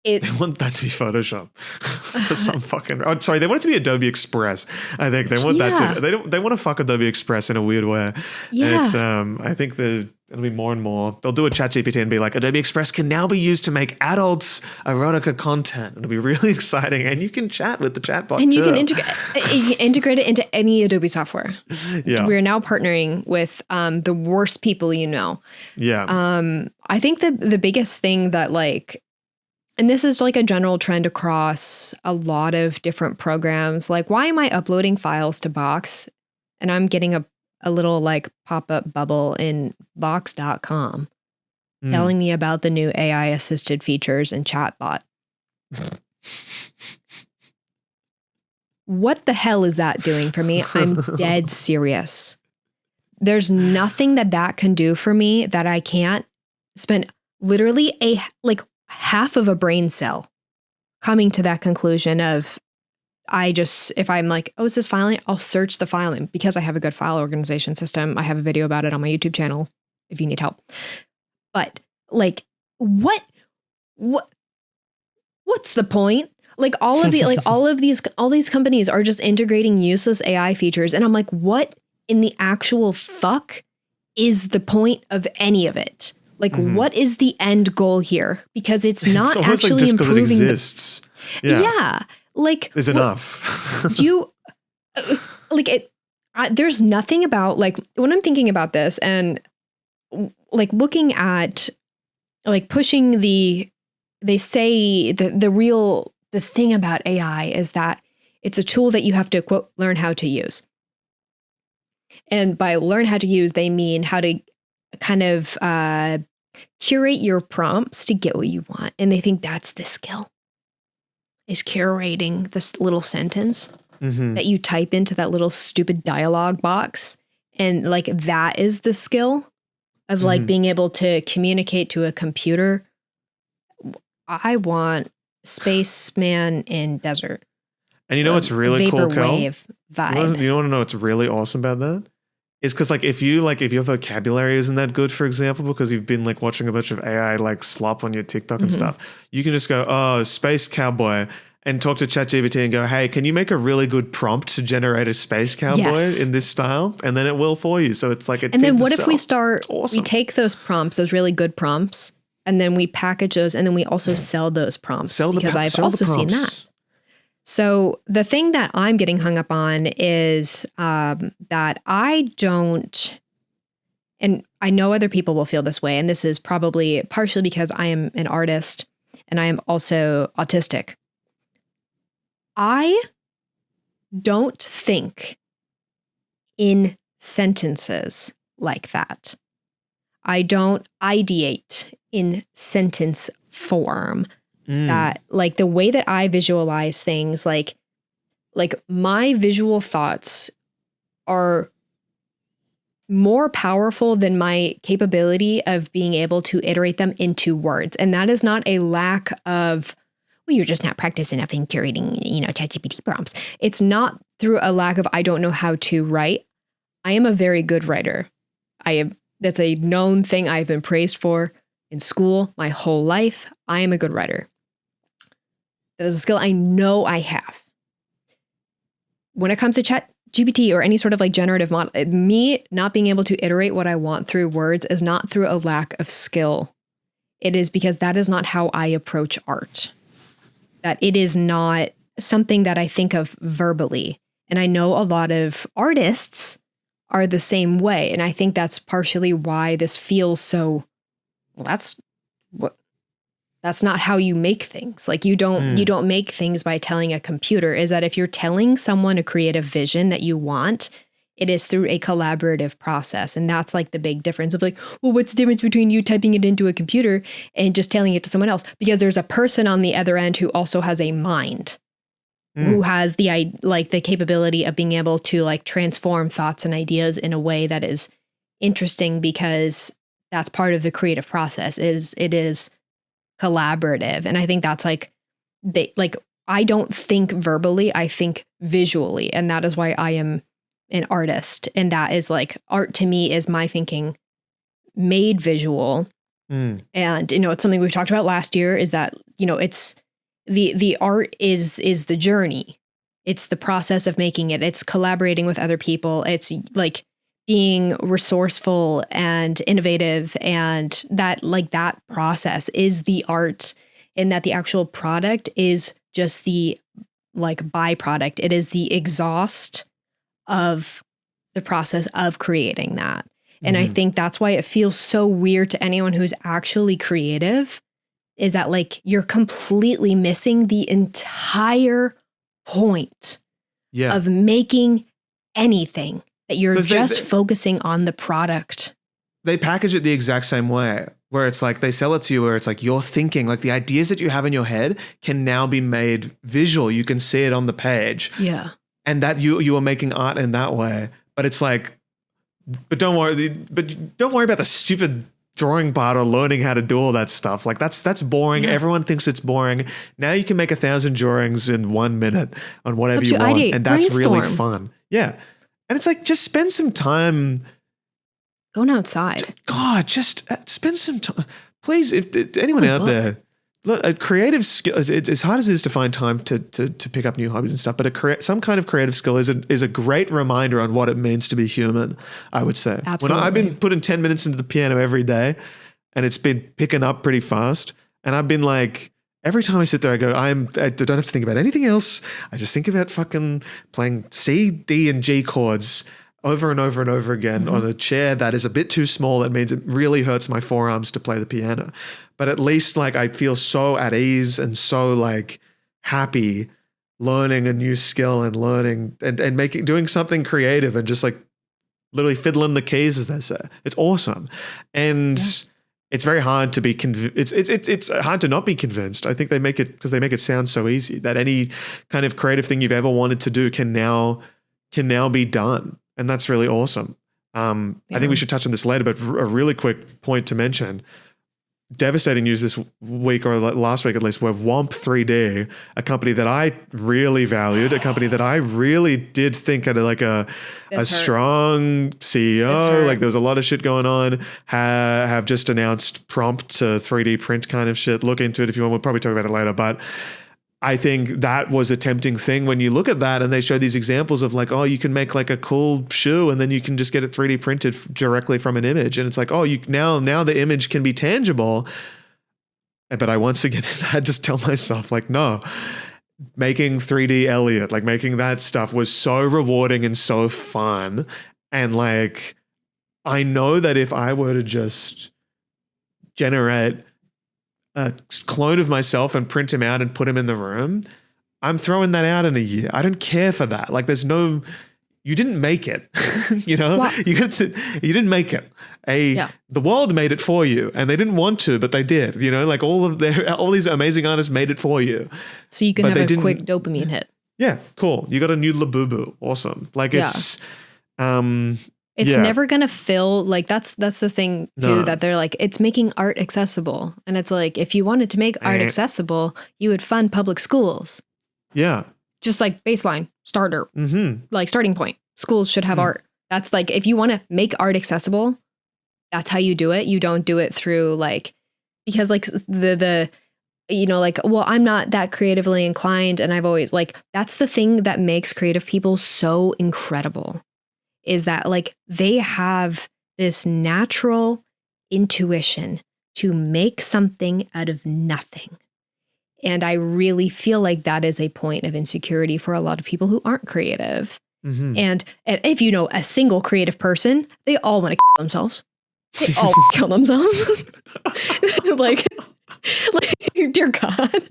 It, They want that to be Photoshop for some fucking. Oh, sorry, they want it to be Adobe Express. I think they want that Yeah. to. They want to fuck Adobe Express in a weird way. Yeah. And it's I think it'll be more and more. They'll do a ChatGPT and be like, Adobe Express can now be used to make adult erotica content. It'll be really exciting, and you can chat with the chatbot. and too. you can integrate it into any Adobe software. Yeah. We're now partnering with the worst people you know. Yeah. I think the biggest thing that like, and this is like a general trend across a lot of different programs. Like, why am I uploading files to Box and I'm getting a little like pop-up bubble in box.com Mm. telling me about the new AI assisted features and chatbot? What the hell is that doing for me? I'm dead serious. There's nothing that can do for me that I can't spend literally half of a brain cell coming to that conclusion of if I'm like, oh, is this filing? I'll search the filing because I have a good file organization system. I have a video about it on my YouTube channel if you need help. But like, what's the point? Like all these companies are just integrating useless AI features. And I'm like, what in the actual fuck is the point of any of it? Like, what is the end goal here? Because it's not It's actually like just 'cause it improving. exists. Yeah. Like Is enough. do you like it? There's nothing about like when I'm thinking about this and like looking at like pushing they say the thing about AI is that it's a tool that you have to quote learn how to use. And by learn how to use, they mean how to kind of curate your prompts to get what you want. And they think that's the skill, is curating this little sentence that you type into that little stupid dialogue box. And like that is the skill of like being able to communicate to a computer. I want spaceman in desert. And you know what's really cool, Kel? Vaporwave vibe. You want to know what's really awesome about that? Is because like if your vocabulary isn't that good, for example, because you've been like watching a bunch of AI like slop on your TikTok and stuff, you can just go, oh, space cowboy, and talk to ChatGPT and go, hey, can you make a really good prompt to generate a space cowboy in this style? And then it will for you. So it's like it. And then feeds what if we itself. start? We take those prompts, those really good prompts, and then we package those, and then we also sell those prompts because I've also seen that. So the thing that I'm getting hung up on is that I don't, and I know other people will feel this way, and this is probably partially because I am an artist and I am also autistic. I don't think in sentences like that. I don't ideate in sentence form. That like the way that I visualize things, like my visual thoughts are more powerful than my capability of being able to iterate them into words. And that is not a lack of, well, you're just not practiced enough in curating, ChatGPT prompts. It's not through a lack of, I don't know how to write. I am a very good writer. That's a known thing I've been praised for in school my whole life. I am a good writer. That is a skill I know I have. When it comes to ChatGPT or any sort of like generative model, me not being able to iterate what I want through words is not through a lack of skill. It is because that is not how I approach art. That it is not something that I think of verbally And I know a lot of artists are the same way. And I think that's partially why this feels so, well, that's not how you make things. Like you don't make things by telling a computer. Is that if you're telling someone a creative vision that you want, it is through a collaborative process. And that's like the big difference of like, well, what's the difference between you typing it into a computer and just telling it to someone else? Because there's a person on the other end who also has a mind, who has the capability of being able to like transform thoughts and ideas in a way that is interesting, because that's part of the creative process. It is collaborative. And I think that's I don't think verbally, I think visually. And that is why I am an artist. And that is like, art to me is my thinking made visual. And, it's something we've talked about last year, is that, it's the art is the journey. It's the process of making it. It's collaborating with other people. It's like being resourceful and innovative, and that process is the art, and that the actual product is just the byproduct. It is the exhaust of the process of creating that. And I think that's why it feels so weird to anyone who's actually creative, is that you're completely missing the entire point of making anything, that you're just focusing on the product. They package it the exact same way, where it's like they sell it to you where it's like you're thinking, like the ideas that you have in your head can now be made visual. You can see it on the page. Yeah. And that you are making art in that way. But it's like, but don't worry about the stupid drawing part or learning how to do all that stuff. Like that's boring. Yeah. Everyone thinks it's boring. Now you can make 1,000 drawings in 1 minute on whatever you want. And that's really fun. Yeah. And it's like, just spend some time going outside. God, just spend some time. Please, if anyone out there, look, a creative skill, as hard as it is to find time to pick up new hobbies and stuff, but some kind of creative skill is a great reminder on what it means to be human, I would say. Absolutely. I've been putting 10 minutes into the piano every day, and it's been picking up pretty fast. And I've been like, every time I sit there, I go, I don't have to think about anything else. I just think about fucking playing C, D, and G chords over and over and over again on a chair that is a bit too small. That means it really hurts my forearms to play the piano. But at least I feel so at ease and so happy learning a new skill and learning and doing something creative and just literally fiddling the keys, as they say. It's awesome. And it's very hard to be it's hard to not be convinced. I think they make it because they make it sound so easy that any kind of creative thing you've ever wanted to do can now be done. And that's really awesome. I think we should touch on this later, but a really quick point to mention, devastating news this week, or last week at least, where Womp 3D, a company that I really valued, a company that I really did think had a strong CEO, there was a lot of shit going on, have just announced prompt to 3D print kind of shit. Look into it if you want. We'll probably talk about it later, but I think that was a tempting thing when you look at that, and they show these examples of you can make a cool shoe and then you can just get it 3D printed directly from an image. And it's now the image can be tangible. But I once again had to tell myself no, making 3D Elliot, making that stuff was so rewarding and so fun. And I know that if I were to just generate a clone of myself and print him out and put him in the room, I'm throwing that out in a year. I don't care for that. You didn't make it, you didn't make it. The world made it for you, and they didn't want to, but they did, all these amazing artists made it for you. So you can have a quick dopamine hit. Yeah. Cool. You got a new Labubu. Awesome. It's never going to fill, that's the thing too, that they're it's making art accessible. And it's if you wanted to make art accessible, you would fund public schools. Yeah. Just baseline, starter, starting point. Schools should have art. That's if you want to make art accessible, that's how you do it. You don't do it through because well, I'm not that creatively inclined. And I've always that's the thing that makes creative people so incredible. Is that they have this natural intuition to make something out of nothing. And I really feel like that is a point of insecurity for a lot of people who aren't creative. Mm-hmm. And if you know a single creative person, they all want to kill themselves. They all kill themselves. like, dear God.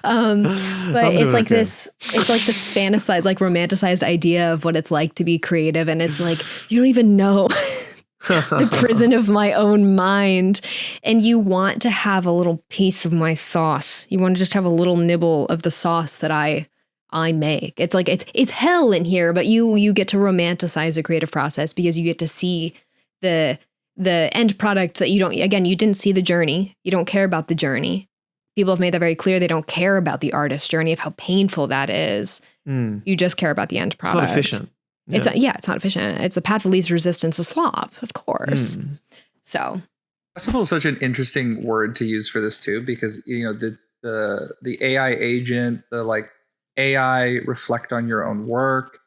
But it's like this fantasized, like romanticized idea of what it's like to be creative. And it's like, you don't even know the prison of my own mind. And you want to have a little piece of my sauce. You want to just have a little nibble of the sauce that I make. It's like, it's hell in here, but you get to romanticize the creative process because you get to see the end product that you didn't see the journey. You don't care about the journey. People have made that very clear. They don't care about the artist's journey of how painful that is. You just care about the end product. It's not efficient. Yeah. It's not efficient. It's a path of least resistance to slop, of course. So Festival is such an interesting word to use for this too, because the AI agent, the like AI reflect on your own work.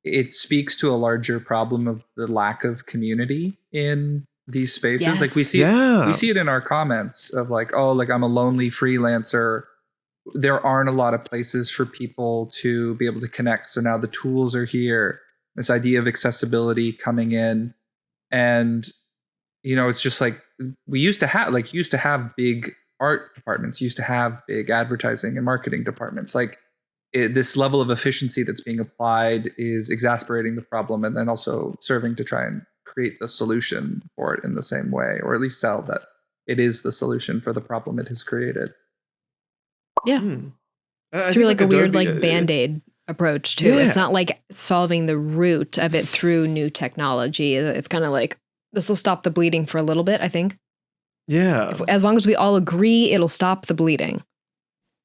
It speaks to a larger problem of the lack of community in these spaces. Yes. Like we see it in our comments of like, oh, like I'm a lonely freelancer. There aren't a lot of places for people to be able to connect. So now the tools are here. This idea of accessibility coming in, and it's just like we used to have big art departments, used to have big advertising and marketing departments. Like this level of efficiency that's being applied is exacerbating the problem, and then also serving to try and create the solution for it in the same way, or at least sell that it is the solution for the problem it has created. Yeah. Through like a weird like Band-Aid approach too. Yeah. It's not like solving the root of it through new technology. It's kind of like, this will stop the bleeding for a little bit, I think. Yeah. As long as we all agree, it'll stop the bleeding.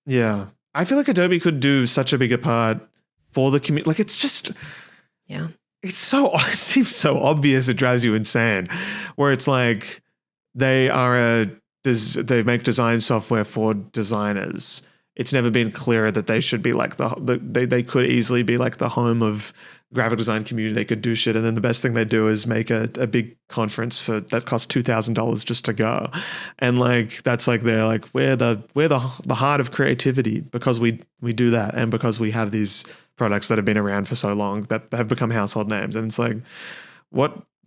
Yeah. I feel like Adobe could do such a bigger part for the community. Like it's just, it seems so obvious. It drives you insane. Where it's like they make design software for designers. It's never been clearer that they should be like they could easily be like the home of graphic design community. They could do shit, and then the best thing they do is make a big conference that costs $2,000 just to go, and like that's like they're like we're the heart of creativity because we do that, and because we have these products that have been around for so long that have become household names, and it's like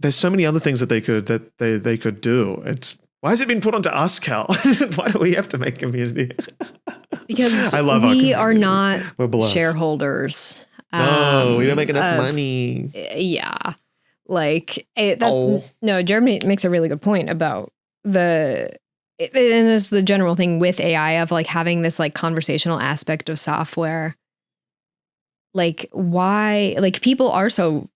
there's so many other things that they could do. Why has it been put onto us, Cal? Why do we have to make community? Because I love we are not blessed. Shareholders. No, we don't make enough money. Yeah. Like, no, Jeremy makes a really good point about and it's the general thing with AI of like having this like conversational aspect of software. Like why, like people are so,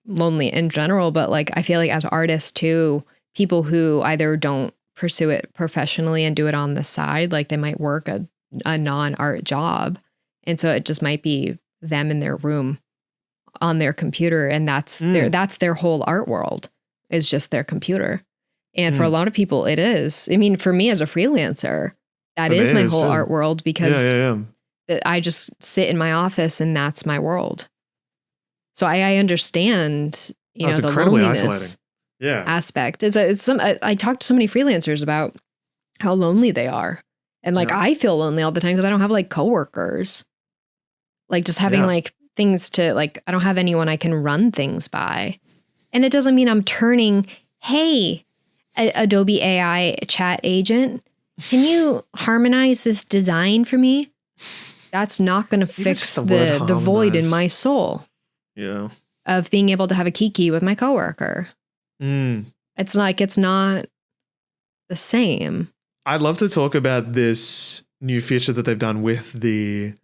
lonely in general, but like, I feel like as artists too, people who either don't pursue it professionally and do it on the side, like they might work a non-art job. And so it just might be them in their room on their computer. And that's their whole art world is just their computer. And for a lot of people it is. I mean, for me as a freelancer, that is my whole art world because I just sit in my office and that's my world. So I understand, the loneliness. Isolating. Aspect. I talk to so many freelancers about how lonely they are. And like, I feel lonely all the time because I don't have like coworkers, like just having like things to like, I don't have anyone I can run things by. And it doesn't mean I'm turning, hey, Adobe AI chat agent, can you harmonize this design for me? That's not going to fix the void in my soul. Yeah. Of being able to have a kiki with my coworker. It's like, it's not the same. I'd love to talk about this new feature that they've done with the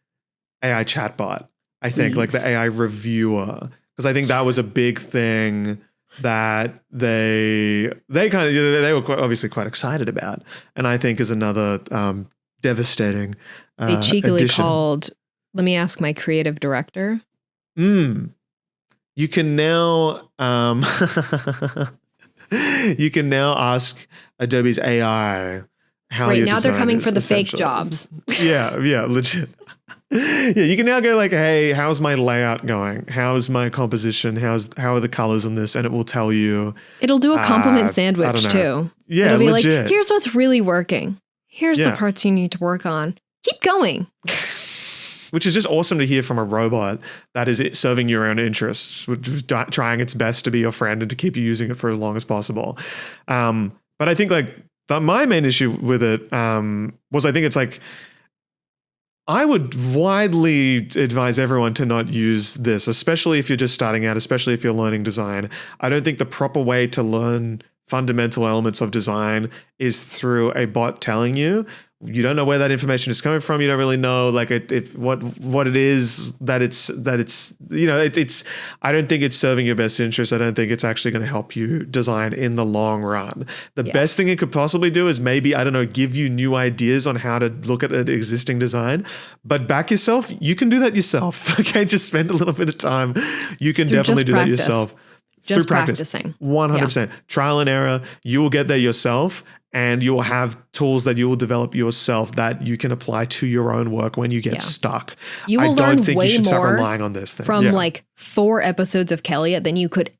AI chatbot. I think like the AI reviewer, because I think that was a big thing that they were obviously quite excited about, and I think is another devastating. They cheekily addition. called, let me ask my creative director. You can now ask Adobe's AI how right your now they're design coming is, for the fake essentially. jobs. Yeah, legit. You can now go like, hey, how's my layout going? How's my composition? How are the colors in this? And it will tell you. It'll do a compliment sandwich too. Yeah, it'll be legit. like, here's what's really working. Here's the parts you need to work on. keep going. Which is just awesome to hear from a robot that is serving your own interests, trying its best to be your friend and to keep you using it for as long as possible. But I think like my main issue with it was I think it's like, I would widely advise everyone to not use this, especially if you're just starting out, especially if you're learning design. I don't think the proper way to learn fundamental elements of design is through a bot telling you. You don't know where that information is coming from. You don't really know like what it is that it's it's I don't think it's serving your best interest. I don't think it's actually going to help you design in the long run. The best thing it could possibly do is maybe, I don't know, give you new ideas on how to look at an existing design, but back yourself, you can do that yourself. Okay, just spend a little bit of time. You can definitely do that yourself. Just through practice. practicing. 100%. Trial and error. You will get there yourself, and you will have tools that you will develop yourself that you can apply to your own work when you get stuck. You will I don't learn think way you should start more relying on this thing. from like 4 episodes of Kelliot than you could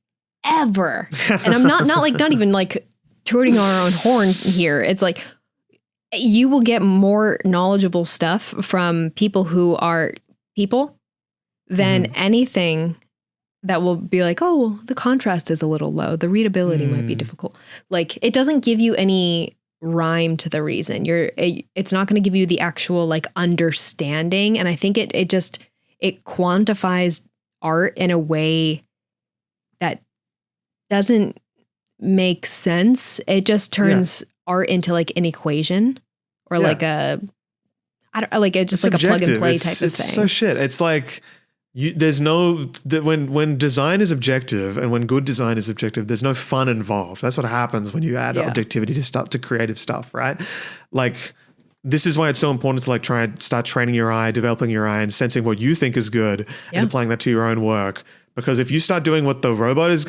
ever. And I'm not even like tooting our own horn here. It's like you will get more knowledgeable stuff from people who are people than anything that will be like, oh, the contrast is a little low. The readability might be difficult. Like it doesn't give you any rhyme to the reason. It's not going to give you the actual like understanding. And I think it quantifies art in a way that doesn't make sense. It just turns art into like an equation or like a plug and play type of thing. It's so shit. It's like, when design is objective and when good design is objective, there's no fun involved. That's what happens when you add objectivity to creative stuff, right? Like this is why it's so important to like try and start training your eye, developing your eye, and sensing what you think is good and applying that to your own work. Because if you start doing what the robot is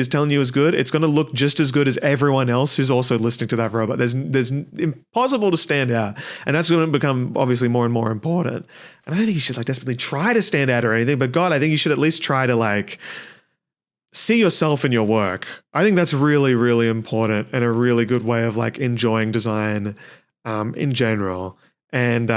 telling you is good, it's gonna look just as good as everyone else who's also listening to that robot. There's impossible to stand out, and that's going to become obviously more and more important. And I don't think you should like desperately try to stand out or anything, but God, I think you should at least try to like see yourself in your work. I think that's really, really important and a really good way of like enjoying design in general. And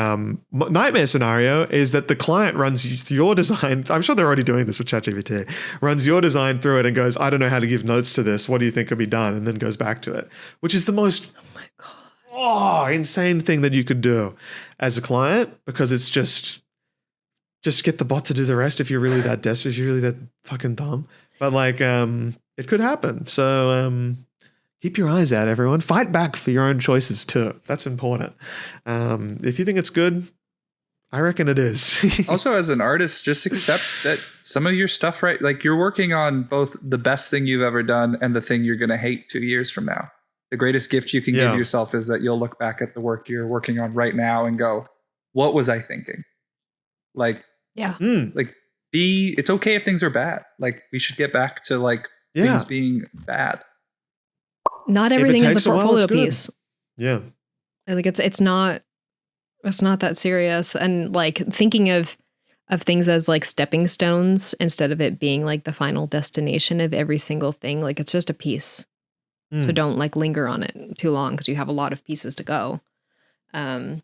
nightmare scenario is that the client runs your design. I'm sure they're already doing this with ChatGPT. Runs your design through it and goes, I don't know how to give notes to this. What do you think could be done? And then goes back to it, which is the most insane thing that you could do as a client, because it's just get the bot to do the rest if you're really that desperate, if you're really that fucking dumb. But like it could happen. So keep your eyes out, everyone. Fight back for your own choices too. That's important. If you think it's good, I reckon it is. Also, as an artist, just accept that some of your stuff, right? Like you're working on both the best thing you've ever done and the thing you're going to hate 2 years from now. The greatest gift you can give yourself is that you'll look back at the work you're working on right now and go, what was I thinking? Like, it's okay if things are bad. Like we should get back to like things being bad. Not everything is a portfolio piece. Yeah. Like it's not that serious. And like thinking of things as like stepping stones instead of it being like the final destination of every single thing. Like it's just a piece. So don't like linger on it too long because you have a lot of pieces to go. But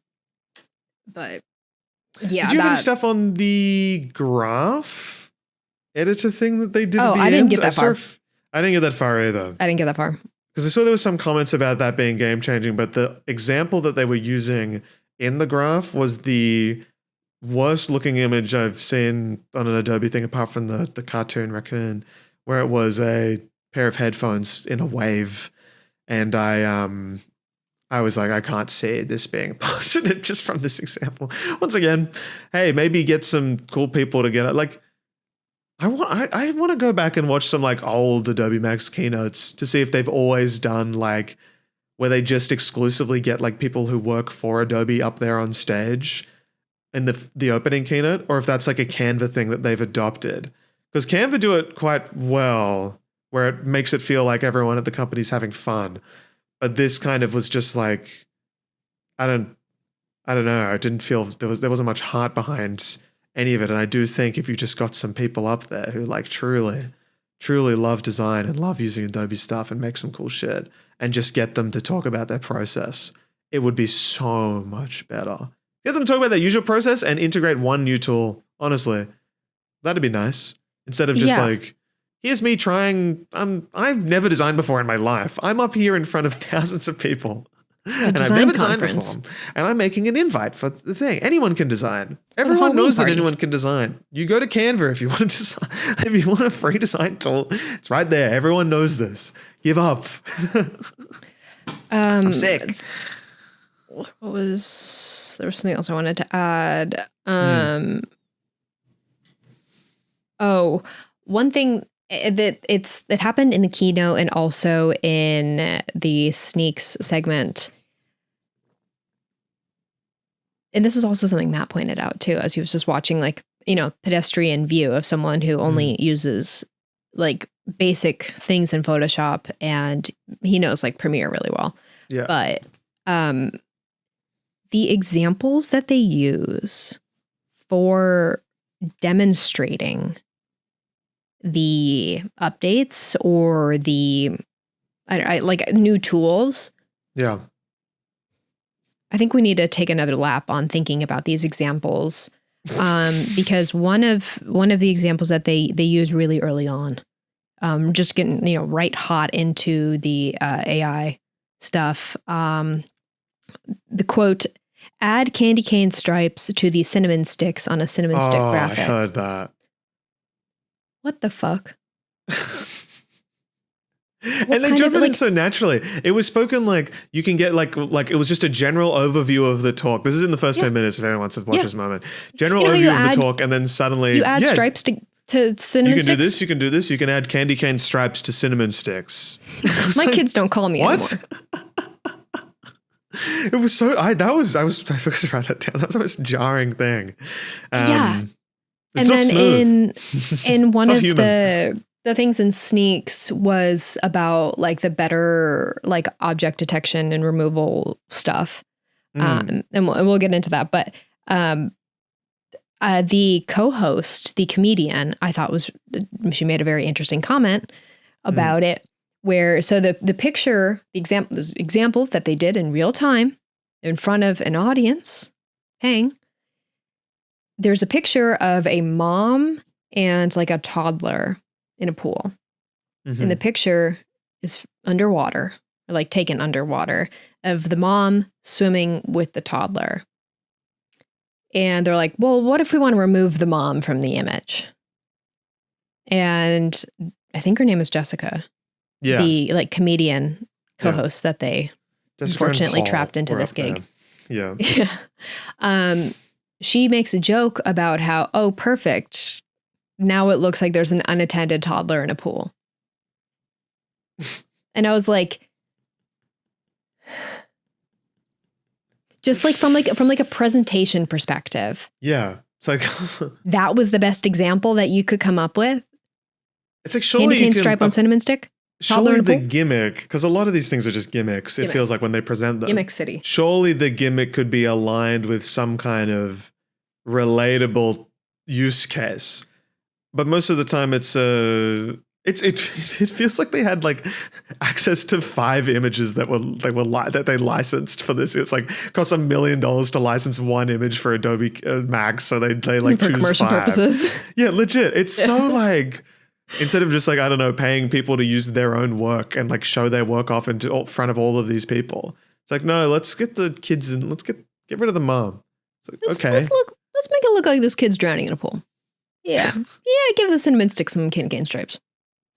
yeah. Did you have any stuff on the graph editor thing that they did at the end? I didn't get that far. I didn't get that far either. I didn't get that far. Because I saw there was some comments about that being game changing, but the example that they were using in the graph was the worst looking image I've seen on an Adobe thing, apart from the cartoon raccoon, where it was a pair of headphones in a wave. And I was like, I can't see this being positive just from this example. Once again, hey, maybe get some cool people to get it. Like, I want to go back and watch some like old AdobeMAX keynotes to see if they've always done like where they just exclusively get like people who work for Adobe up there on stage in the opening keynote, or if that's like a Canva thing that they've adopted. Because Canva do it quite well, where it makes it feel like everyone at the company's having fun. But this kind of was just like, I don't know. I didn't feel there wasn't much heart behind any of it. And I do think if you just got some people up there who like truly love design and love using Adobe stuff and make some cool shit and just get them to talk about their process, it would be so much better. Get them to talk about their usual process and integrate one new tool. Honestly, that'd be nice. Instead of just like, here's me trying. I've never designed before in my life. I'm up here in front of thousands of people. And I've never designed before. And I'm making an invite for the thing. Anyone can design. Everyone knows that anyone can design. You go to Canva if you want to design. If you want a free design tool, it's right there. Everyone knows this. Give up. I'm sick. There was something else I wanted to add. Oh, one thing that happened in the keynote and also in the Sneaks segment. And this is also something Matt pointed out too, as he was just watching, like, pedestrian view of someone who only uses like basic things in Photoshop, and he knows like Premiere really well. Yeah. But the examples that they use for demonstrating the updates or the like new tools. Yeah. I think we need to take another lap on thinking about these examples, because one of the examples that they use really early on, just getting right hot into the AI stuff. The quote: "Add candy cane stripes to the cinnamon sticks on a cinnamon stick graphic." I heard that. What the fuck? And they jump in so naturally. It was spoken like you can get like it was just a general overview of the talk. This is in the first 10 minutes if anyone wants to watch this moment. General overview of the talk, and then suddenly you add stripes to cinnamon sticks. You can do this, you can do this, you can add candy cane stripes to cinnamon sticks. My kids don't call me anymore. It was so I forgot to write that down. That was the most jarring thing. It's and then smooth. in one of the things in Sneaks was about like the better like object detection and removal stuff. And we'll get into that. But the co-host, the comedian, I thought she made a very interesting comment about it, where so the picture, the example that they did in real time in front of an audience, there's a picture of a mom and like a toddler in a pool. And the picture is underwater, or like taken underwater, of the mom swimming with the toddler. And they're like, well, what if we want to remove the mom from the image? And I think her name is Jessica. Yeah. The like comedian co-host that they Jessica unfortunately trapped into this gig. Yeah. She makes a joke about how, oh, perfect. Now it looks like there's an unattended toddler in a pool. And I was like, just like from a presentation perspective. Yeah. It's like that was the best example that you could come up with. It's like surely candy cane stripe on cinnamon stick. Surely the gimmick, because a lot of these things are just gimmicks. It feels like when they present them. Gimmick City. Surely the gimmick could be aligned with some kind of relatable use case. But most of the time it feels like they had like access to 5 images that they licensed for this. It's like cost $1 million to license one image for Adobe Max, so they like for choose commercial 5 purposes. Yeah, legit. It's so like instead of just like, I don't know, paying people to use their own work and like show their work off in front of all of these people. It's like, no, let's get the kids and let's get rid of the mom. It's like, okay. Let's make it look like this kid's drowning in a pool. Yeah. Yeah, give the cinnamon stick some candy cane stripes.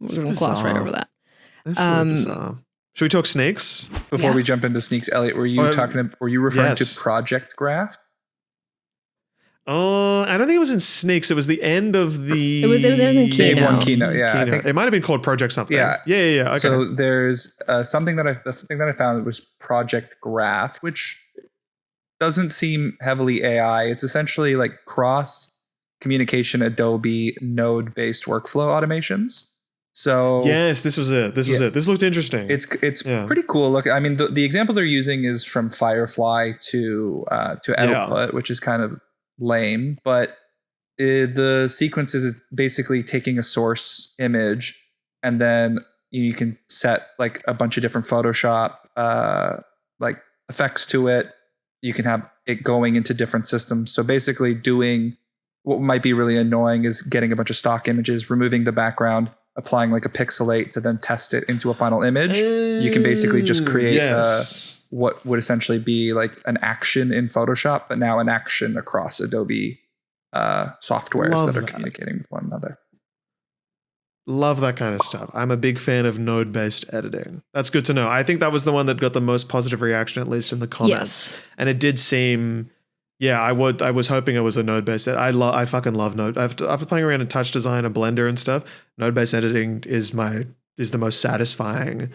We're going to gloss right over that. Should we talk Snakes? Before we jump into Sneaks, Elliot, were you referring to Project Graph? I don't think it was in Snakes. It was the end of the. It was in the Day one keynote. Yeah, keynote. I think it might have been called Project something. Yeah. Okay. So there's the thing that I found was Project Graph, which doesn't seem heavily AI. It's essentially like cross communication Adobe node based workflow automations. So yes, this was it. This looked interesting. It's pretty cool. Look, I mean, the example they're using is from Firefly to output, which is kind of lame, but the sequences is basically taking a source image and then you can set like a bunch of different Photoshop like effects to it, you can have it going into different systems. So basically doing what might be really annoying is getting a bunch of stock images, removing the background, applying like a pixelate to then test it into a final image. You can basically just create what would essentially be like an action in Photoshop, but now an action across Adobe softwares that are communicating with one another. Love that kind of stuff. I'm a big fan of node-based editing. That's good to know. I think that was the one that got the most positive reaction, at least in the comments. Yes. And it did seem, I was hoping it was a node-based. I fucking love Node. After playing around in Touch Design and Blender and stuff, node-based editing is the most satisfying.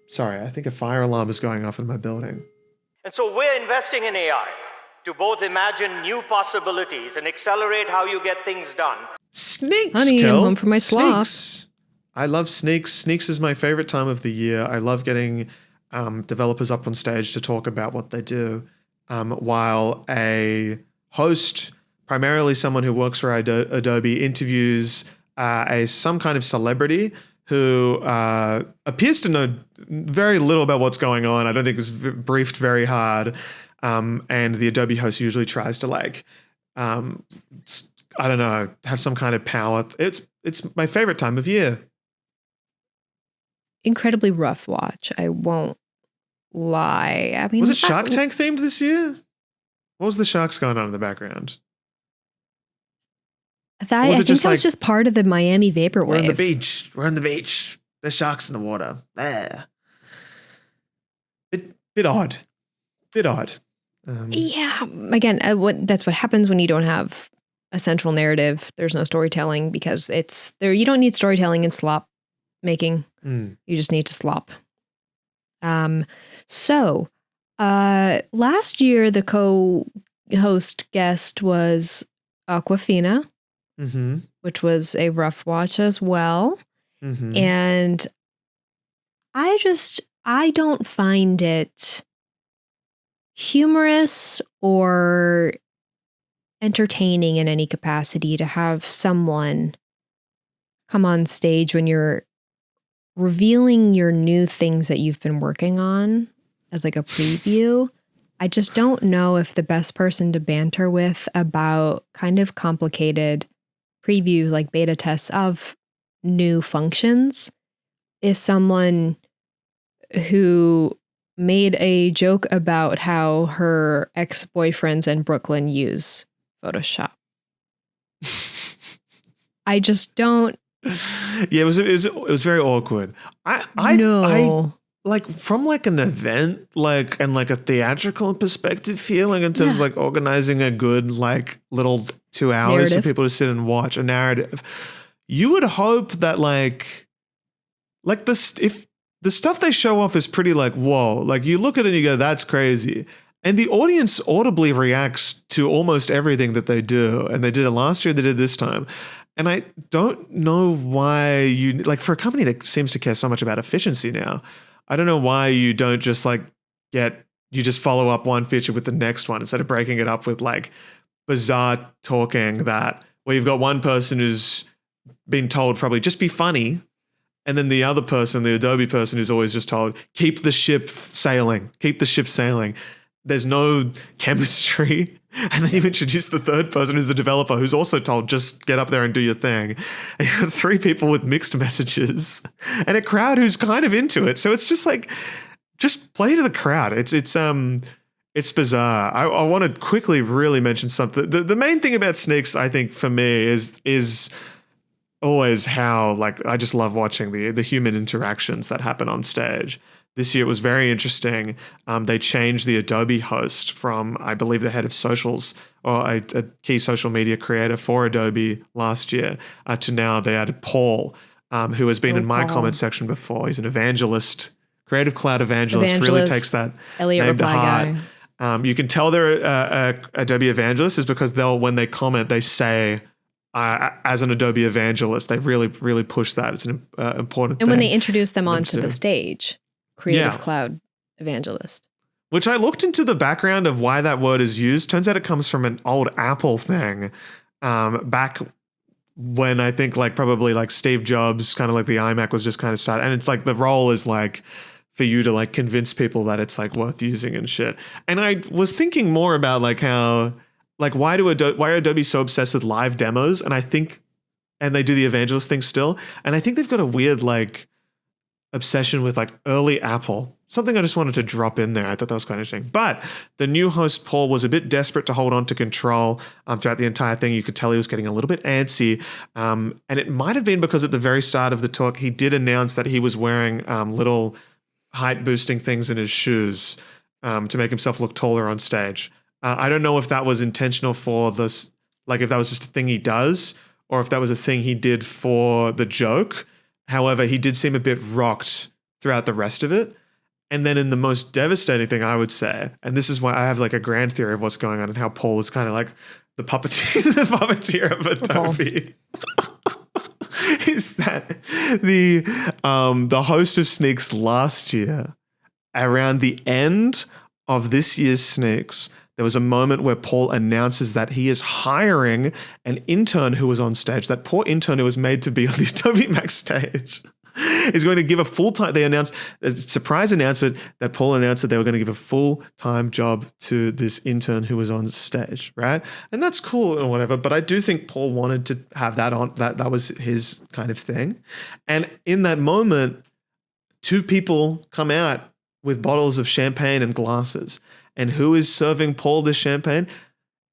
Sorry, I think a fire alarm is going off in my building. And so we're investing in AI to both imagine new possibilities and accelerate how you get things done. Sneaks, honey, I'm home for my slop. I love Sneaks. Sneaks is my favorite time of the year. I love getting developers up on stage to talk about what they do, while a host, primarily someone who works for Adobe, interviews some kind of celebrity who appears to know very little about what's going on. I don't think it was briefed very hard. And the Adobe host usually tries to have some kind of power. It's my favorite time of year. Incredibly rough watch. I won't lie. I mean, was it Shark Tank themed this year? What was the sharks going on in the background? I think that was just part of the Miami vaporwave. We're on the beach. There's sharks in the water. There. Bit odd. Again, that's what happens when you don't have a central narrative. There's no storytelling because it's there. You don't need storytelling in slop making. You just need to slop. So last year the co-host guest was Aquafina, which was a rough watch as well. And I don't find it humorous or entertaining in any capacity to have someone come on stage when you're revealing your new things that you've been working on as like a preview. I just don't know if the best person to banter with about kind of complicated previews like beta tests of new functions is someone who made a joke about how her ex-boyfriends in Brooklyn use Photoshop. I just don't. Yeah, it was very awkward. I like from like an event and a theatrical perspective feeling in terms of like organizing a good like little 2 hours narrative for people to sit and watch a narrative. You would hope that like this, if the stuff they show off is pretty like, whoa, like you look at it and you go, that's crazy. And the audience audibly reacts to almost everything that they do. And they did it last year, they did it this time. And I don't know why you, like for a company that seems to care so much about efficiency now, I don't know why you don't just you just follow up one feature with the next one instead of breaking it up with like bizarre talking where you've got one person who's been told probably just be funny. And then the other person, the Adobe person, who's always just told, keep the ship sailing. There's no chemistry. And then you introduce the third person who's the developer who's also told, just get up there and do your thing. And you've got 3 people with mixed messages and a crowd who's kind of into it. So it's just like, just play to the crowd. It's bizarre. I want to quickly really mention something. The main thing about Sneaks, I think, for me is always how like I just love watching the human interactions that happen on stage. This year it was very interesting. They changed the Adobe host from, I believe, the head of socials or a key social media creator for Adobe last year to now they added Paul, who has been in my comment section before. He's an evangelist, creative cloud evangelist. Really takes that Elliot name to reply heart. guy. You can tell they're Adobe evangelists is because when they comment, they say, as an Adobe evangelist, they really, really push that. It's an important thing. And when they introduce them onto the stage, Creative Cloud Evangelist. Which I looked into the background of why that word is used. Turns out it comes from an old Apple thing back when I think like probably like Steve Jobs, kind of like the iMac was just kind of started. And it's like the role is like for you to like convince people that it's like worth using and shit. And I was thinking more about like how, like why are Adobe so obsessed with live demos? And I think, and they do the evangelist thing still. And I think they've got a weird like obsession with like early Apple. Something I just wanted to drop in there. I thought that was quite interesting. But the new host, Paul, was a bit desperate to hold on to control throughout the entire thing. You could tell he was getting a little bit antsy. And it might have been because at the very start of the talk, he did announce that he was wearing little height boosting things in his shoes to make himself look taller on stage. I don't know if that was intentional for this, like if that was just a thing he does, or if that was a thing he did for the joke. However, he did seem a bit rocked throughout the rest of it. And then in the most devastating thing, I would say, and this is why I have like a grand theory of what's going on and how Paul is kind of like the puppeteer of Adobe, is that the host of Sneaks last year, around the end of this year's Sneaks, there was a moment where Paul announces that he is hiring an intern who was on stage. That poor intern who was made to be on the AdobeMAX stage is going to give a full-time, they announced a surprise announcement that Paul announced that they were going to give a full-time job to this intern who was on stage, right? And that's cool or whatever, but I do think Paul wanted to have that on, that was his kind of thing. And in that moment, two people come out with bottles of champagne and glasses. And who is serving Paul this champagne?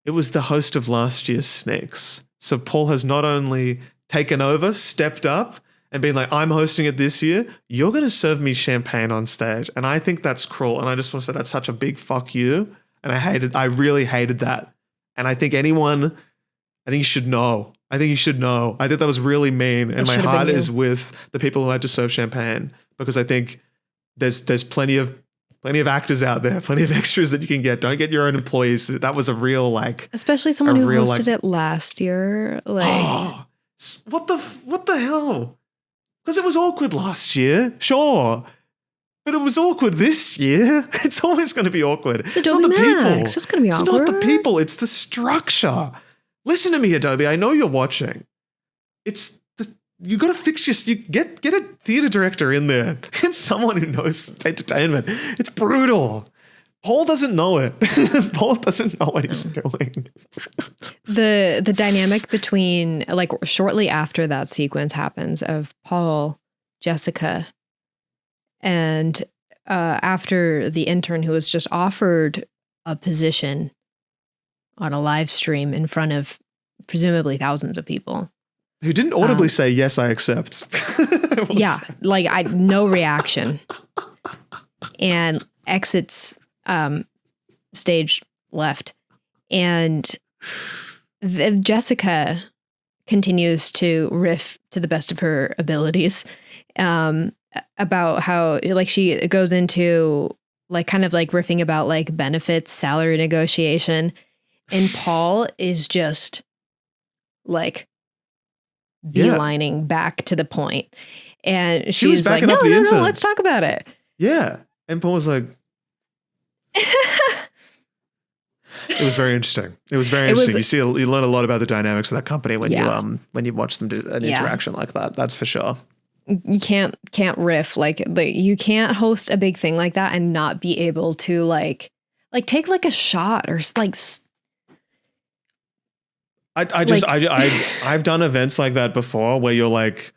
It was the host of last year's Sneaks. So Paul has not only taken over, stepped up, and been like, I'm hosting it this year. You're going to serve me champagne on stage. And I think that's cruel. And I just want to say that's such a big fuck you. And I really hated that. And I think you should know. I think you should know. I think that was really mean. And my heart is with the people who had to serve champagne, because I think there's plenty of actors out there, plenty of extras that you can get. Don't get your own employees. That was a real like, especially someone who hosted it last year. Like, oh, what the hell? Because it was awkward last year, sure, but it was awkward this year. It's always going to be awkward. It's not the people. It's going to be awkward. It's not the people. It's the structure. Listen to me, Adobe. I know you're watching. You got to fix you get a theater director in there. Get someone who knows entertainment. It's brutal. Paul doesn't know it. Paul doesn't know what he's doing. The dynamic between, like, shortly after that sequence happens of Paul, Jessica, and after the intern who was just offered a position on a live stream in front of presumably thousands of people. Who didn't audibly say, yes, I accept. Yeah, like no reaction. And exits stage left. And Jessica continues to riff to the best of her abilities about how, like, she goes into like kind of like riffing about like benefits, salary negotiation. And Paul is just like beelining back to the point. And she's like, no, let's talk about it. Yeah. And Paul was like, it was very interesting. It was very interesting. You learn a lot about the dynamics of that company when you watch them do an interaction like that. That's for sure. You can't riff like you can't host a big thing like that and not be able to like take like a shot or like. I've done events like that before where you're like,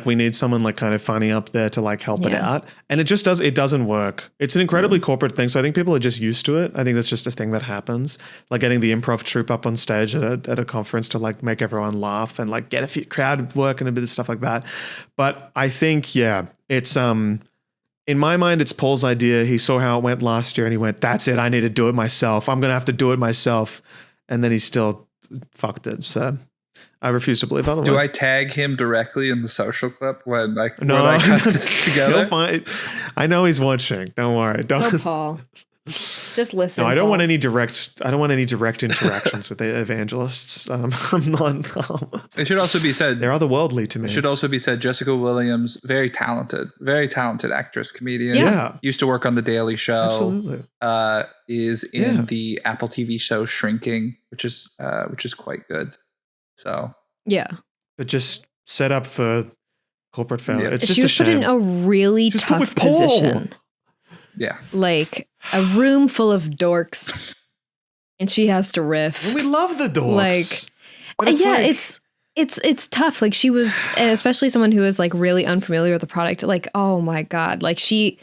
we need someone like kind of funny up there to like help it out. And it doesn't work. It's an incredibly corporate thing. So I think people are just used to it. I think that's just a thing that happens. Like getting the improv troupe up on stage at a conference to like make everyone laugh and like get a few crowd work and a bit of stuff like that. But I think, it's, in my mind, it's Paul's idea. He saw how it went last year and he went, that's it. I need to do it myself. I'm going to have to do it myself. And then he still fucked it. So I refuse to believe otherwise. Do I tag him directly in the social clip when I cut this together? I know he's watching. Don't worry. Oh, Paul. Just listen. No, I don't want any direct interactions with the evangelists. I'm not. It should also be said they're otherworldly to me. It should also be said Jessica Williams, very talented actress, comedian. Yeah. Used to work on The Daily Show. Absolutely. Is in the Apple TV show Shrinking, which is quite good. So but just set up for corporate failure. Yeah. It's just she a was put in shame. a really Just put tough with Paul. position. Yeah. Like a room full of dorks, and she has to riff. And we love the dorks. Like, but it's yeah, like, it's tough. Like she was, and especially someone who is like really unfamiliar with the product. Like, oh my god, like she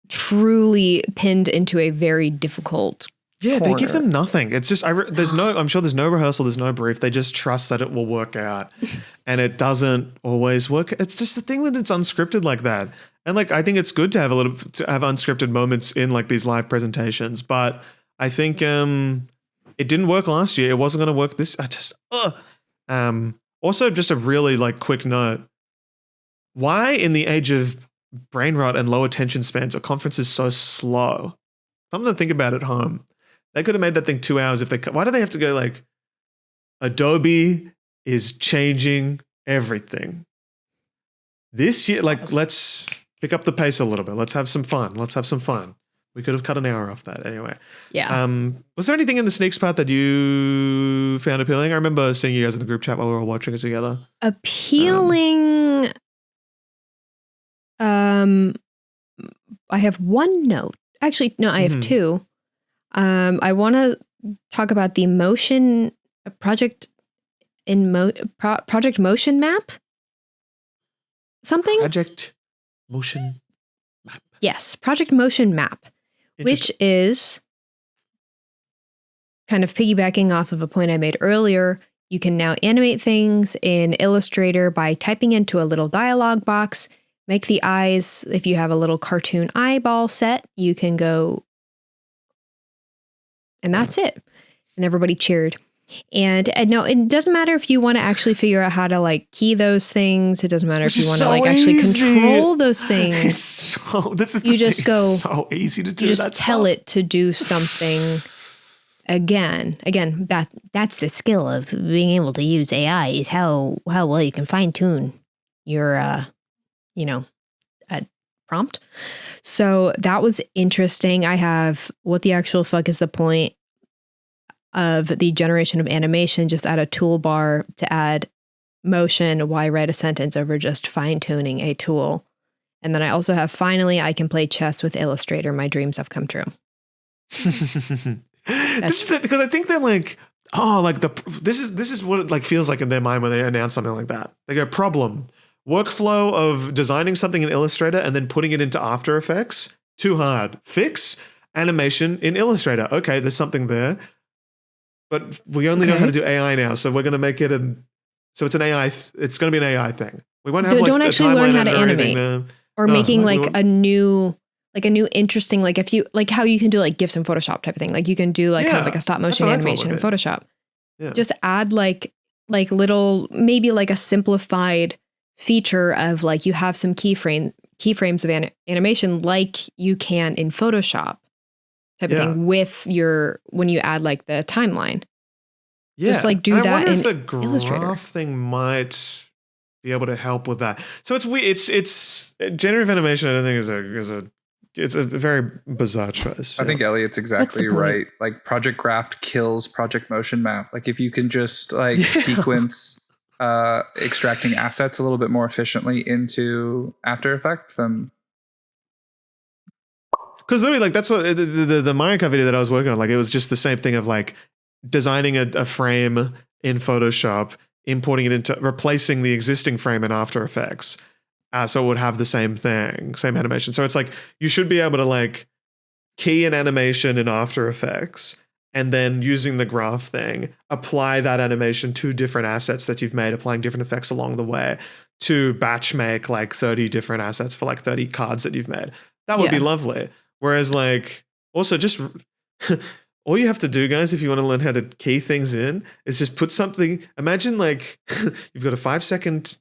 truly pinned into a very difficult. yeah, they give corner. them nothing. It's just there's no. I'm sure there's no rehearsal. There's no brief. They just trust that it will work out, and it doesn't always work. It's just the thing when it's unscripted like that. And like I think it's good to have unscripted moments in like these live presentations, but I think it didn't work last year. It wasn't going to work this. Also, just a really like quick note. Why in the age of brain rot and low attention spans are conferences so slow? Something to think about at home. They could have made that thing 2 hours if they. Why do they have to go like? Adobe is changing everything. This year, like, let's pick up the pace a little bit. Let's have some fun. We could have cut an hour off that anyway. Yeah. Was there anything in the sneaks part that you found appealing? I remember seeing you guys in the group chat while we were watching it together. Appealing. I have one note. Actually, no, I have two. I want to talk about the motion project project motion map. Something? Project motion map. Yes, project motion map, which is kind of piggybacking off of a point I made earlier. You can now animate things in Illustrator by typing into a little dialog box, make the eyes, if you have a little cartoon eyeball set, you can go, and that's it. And everybody cheered. And no, it doesn't matter if you want to actually figure out how to like key those things. It doesn't matter if you want to like actually control those things. You just go. So easy to do. You just tell it to do something. Again, that's the skill of being able to use AI is how well you can fine tune your prompt. So that was interesting. I have what the actual fuck is the point of the generation of animation, just add a toolbar to add motion, why write a sentence over just fine-tuning a tool. And then I also have, finally, I can play chess with Illustrator. My dreams have come true. Because I think they're like, this is what it like feels like in their mind when they announce something like that. They go, problem, workflow of designing something in Illustrator and then putting it into After Effects, too hard. Fix, animation in Illustrator. Okay, there's something there. But we only know how to do AI now, so we're going to make it so it's an AI. It's going to be an AI thing. We won't have don't actually learn how to animate or making like a new interesting, like if you like how you can do like GIFs in Photoshop type of thing. Like you can do like kind of like a stop motion animation in Photoshop. Yeah. Just add like little, maybe like a simplified feature of like you have some keyframes of animation like you can in Photoshop. Type of thing with when you add like the timeline. Yeah. Just like do I that wonder in if the graph Illustrator. thing might be able to help with that. So it's weird. It's generative animation. I don't think it's a very bizarre choice. I think Elliot's exactly right. Like Project Graph kills Project Motion Map. Like if you can just like sequence extracting assets a little bit more efficiently into After Effects, then. Because literally, like that's what the Mario Kart video that I was working on, like it was just the same thing of like designing a frame in Photoshop, importing it into, replacing the existing frame in After Effects. So it would have the same thing, same animation. So it's like you should be able to like key an animation in After Effects and then using the graph thing, apply that animation to different assets that you've made, applying different effects along the way to batch make like 30 different assets for like 30 cards that you've made. That would be lovely. Whereas like also just all you have to do, guys, if you want to learn how to key things in is just put something. Imagine like you've got a 5-second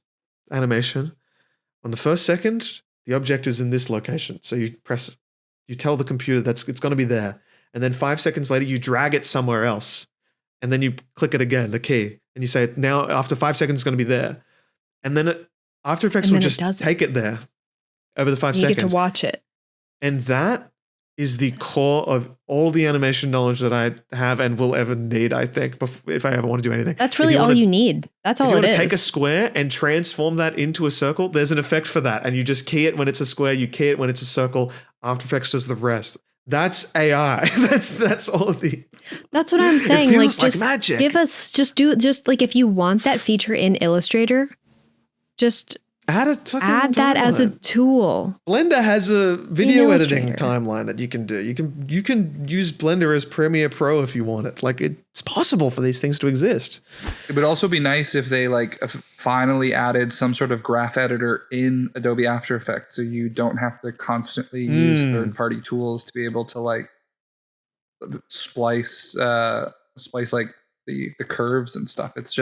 animation. On the first second, the object is in this location. So you tell the computer it's going to be there. And then 5 seconds later, you drag it somewhere else. And then you click it again, the key. And you say, now after 5 seconds, it's going to be there. And then After Effects will just take it there over the 5 seconds. You get to watch it. And that is the core of all the animation knowledge that I have and will ever need, I think, if I ever want to do anything. That's really all you need. That's all it is. If you want to take a square and transform that into a circle, there's an effect for that. And you just key it when it's a square, you key it when it's a circle. After Effects does the rest. That's AI. That's all of the. That's what I'm saying. It feels just like magic. Give us just like if you want that feature in Illustrator, just add that as a tool. Blender has a video editing timeline that you can do. You can use Blender as Premiere Pro if you want it. Like it's possible for these things to exist. It would also be nice if they finally added some sort of graph editor in Adobe After Effects, so you don't have to constantly use third-party tools to be able to splice like the curves and stuff. It's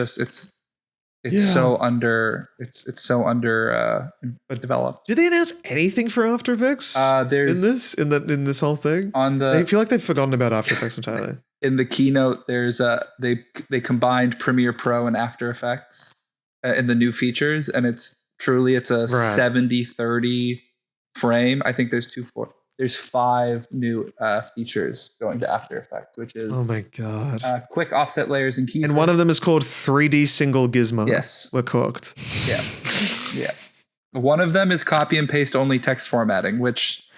so under developed. Did they announce anything for After Effects? There's in this whole thing. I feel like they've forgotten about After Effects entirely. In the keynote, there's they combined Premiere Pro and After Effects in the new features, and it's a 70-30 frame. I think there's 5 new features going to After Effects, which is oh my god, quick offset layers and keyframes. And one of them is called 3D single gizmo. Yes, we're cooked. Yeah, yeah. One of them is copy and paste only text formatting, which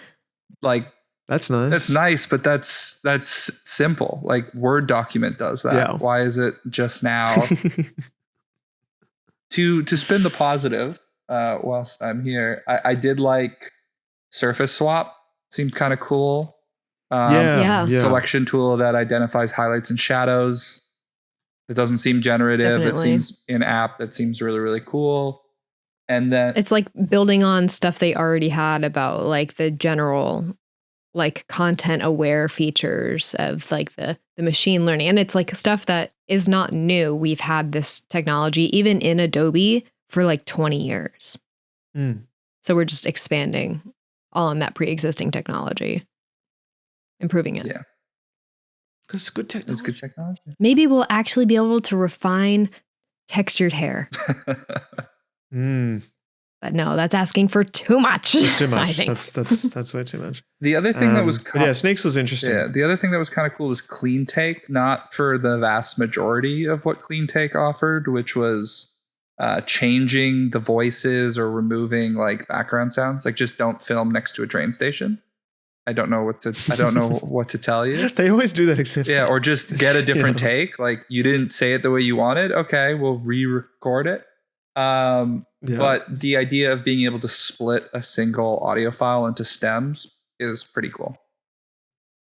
that's nice. That's nice, but that's simple. Like Word document does that. Yeah. Why is it just now? To spin the positive, whilst I'm here, I did like surface swap. Seemed kind of cool. Selection tool that identifies highlights and shadows. It doesn't seem generative. Definitely. It seems in-app. That seems really, really cool. And then it's like building on stuff they already had about like the general content aware features of like the machine learning. And it's like stuff that is not new. We've had this technology even in Adobe for like 20 years. So we're just expanding on that pre-existing technology, improving it. Yeah. Because it's good technology. It's good technology. Maybe we'll actually be able to refine textured hair. But no, that's asking for too much. It's too much. I think. That's way too much. The other thing that was Sneaks was interesting. Yeah, the other thing that was kind of cool was Clean Take, not for the vast majority of what Clean Take offered, which was changing the voices or removing like background sounds. Like just don't film next to a train station. I don't know what to tell you. They always do that except or just get a different take. Like you didn't say it the way you wanted. Okay, we'll re-record it. But the idea of being able to split a single audio file into stems is pretty cool.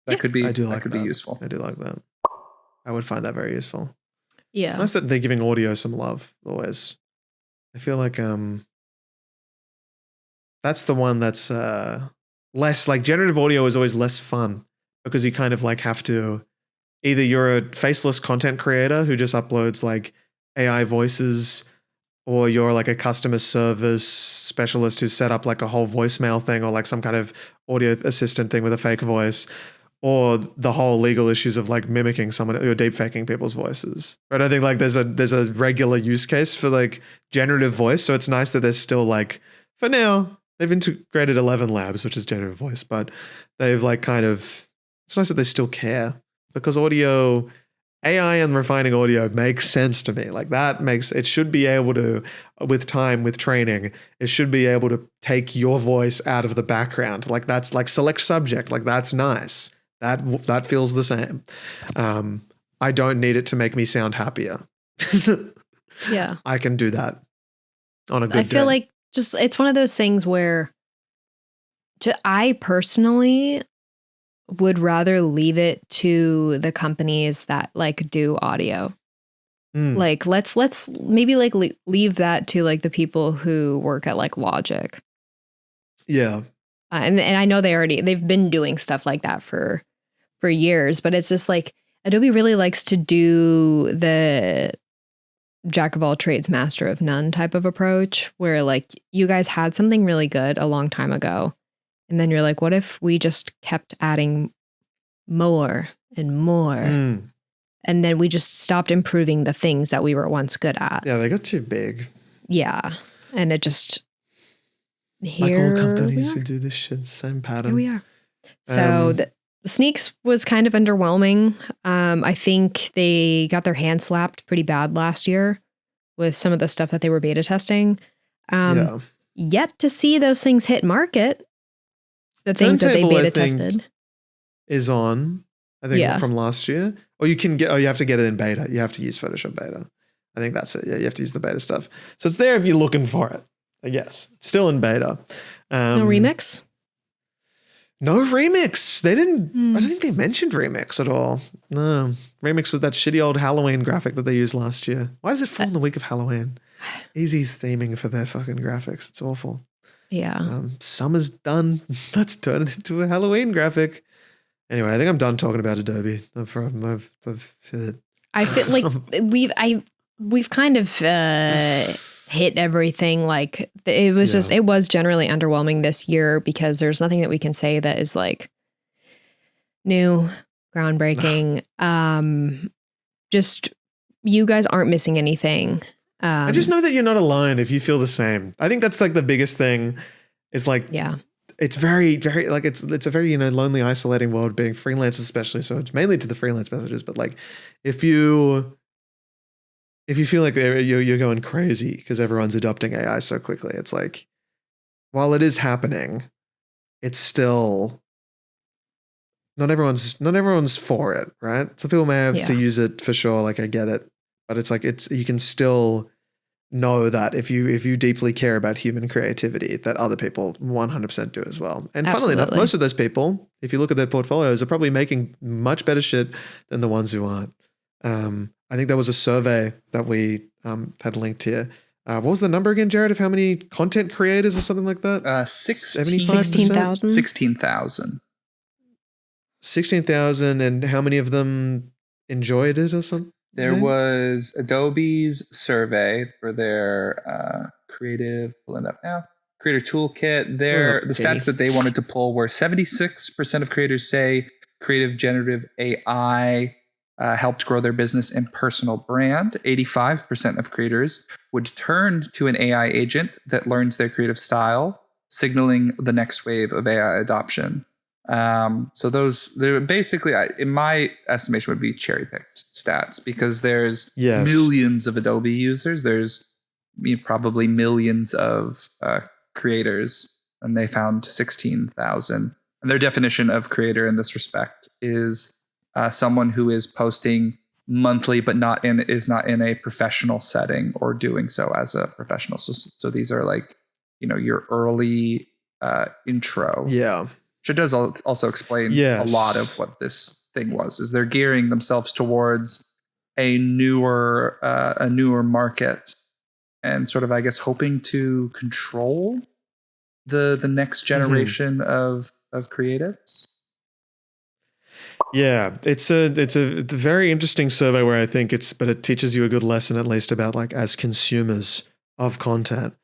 That could be useful. I do like that. I would find that very useful. Yeah. Nice that they're giving audio some love always. I feel like that's the one that's less like generative audio is always less fun because you kind of like have to either you're a faceless content creator who just uploads like AI voices, or you're like a customer service specialist who's set up like a whole voicemail thing or like some kind of audio assistant thing with a fake voice, or the whole legal issues of like mimicking someone or deep faking people's voices. But I think like there's a regular use case for like generative voice. So it's nice that there's still like, for now, they've integrated 11 labs, which is generative voice, but they've like kind of, it's nice that they still care because audio, AI and refining audio makes sense to me. Like it should be able to, with time, with training, it should be able to take your voice out of the background. Like that's like select subject. Like that's nice. That feels the same. I don't need it to make me sound happier. Yeah. I can do that on a good day. I feel like it's one of those things where I personally would rather leave it to the companies that like do audio. Like let's maybe like leave that to like the people who work at like Logic. Yeah. And I know they've been doing stuff like that for years, but it's just like Adobe really likes to do the jack of all trades, master of none type of approach where like you guys had something really good a long time ago. And then you're like, what if we just kept adding more and more? And then we just stopped improving the things that we were once good at. Yeah, they got too big. Yeah. And it just... Like all companies who do this shit, same pattern. Here we are. So the Sneaks was kind of underwhelming. I think they got their hand slapped pretty bad last year with some of the stuff that they were beta testing. Yeah. Yet to see those things hit market, the things that they Turntable, I beta think, tested. is on, I think, Yeah. from last year. Or you have to get it in beta. You have to use Photoshop beta. I think that's it. Yeah, you have to use the beta stuff. So it's there if you're looking for it, I guess. Still in beta. No remix? No remix. They didn't, I don't think they mentioned remix at all. No. Remix was that shitty old Halloween graphic that they used last year. Why does it fall in the week of Halloween? Easy theming for their fucking graphics. It's awful. Yeah. Summer's done. Let's turn it into a Halloween graphic. Anyway, I think I'm done talking about Adobe. I've hit it. I feel like we've kind of hit everything. Like it was generally underwhelming this year because there's nothing that we can say that is like new, groundbreaking. Just you guys aren't missing anything. I just know that you're not alone if you feel the same. I think that's like the biggest thing is like, yeah, it's very, very like it's a very, lonely, isolating world being freelance, especially. So it's mainly to the freelance messages, but like if you feel like you're going crazy because everyone's adopting AI so quickly, it's like, while it is happening, it's still not everyone's for it, right? Some people may have to use it for sure. Like I get it, but it's like you can still know that if you deeply care about human creativity, that other people 100% do as well. And funnily enough, most of those people, if you look at their portfolios, are probably making much better shit than the ones who aren't. I think there was a survey that we had linked here. What was the number again, Jared, of how many content creators or something like that? 16,000. 16,000. 16,000, and how many of them enjoyed it or something? There was Adobe's survey for their creative, pulling up now, creator toolkit. The stats that they wanted to pull were 76% of creators say creative generative AI helped grow their business and personal brand. 85% of creators would turn to an AI agent that learns their creative style, signaling the next wave of AI adoption. So they're basically, in my estimation, would be cherry-picked stats because there's millions of Adobe users. There's probably millions of creators, and they found 16,000. And their definition of creator in this respect is someone who is posting monthly, but is not in a professional setting or doing so as a professional. So these are like, your early intro. Yeah. Which does also explain a lot of what this thing was. Is they're gearing themselves towards a newer market, and sort of, I guess, hoping to control the next generation of creatives. Yeah, it's a very interesting survey where I think but it teaches you a good lesson at least about like as consumers of content,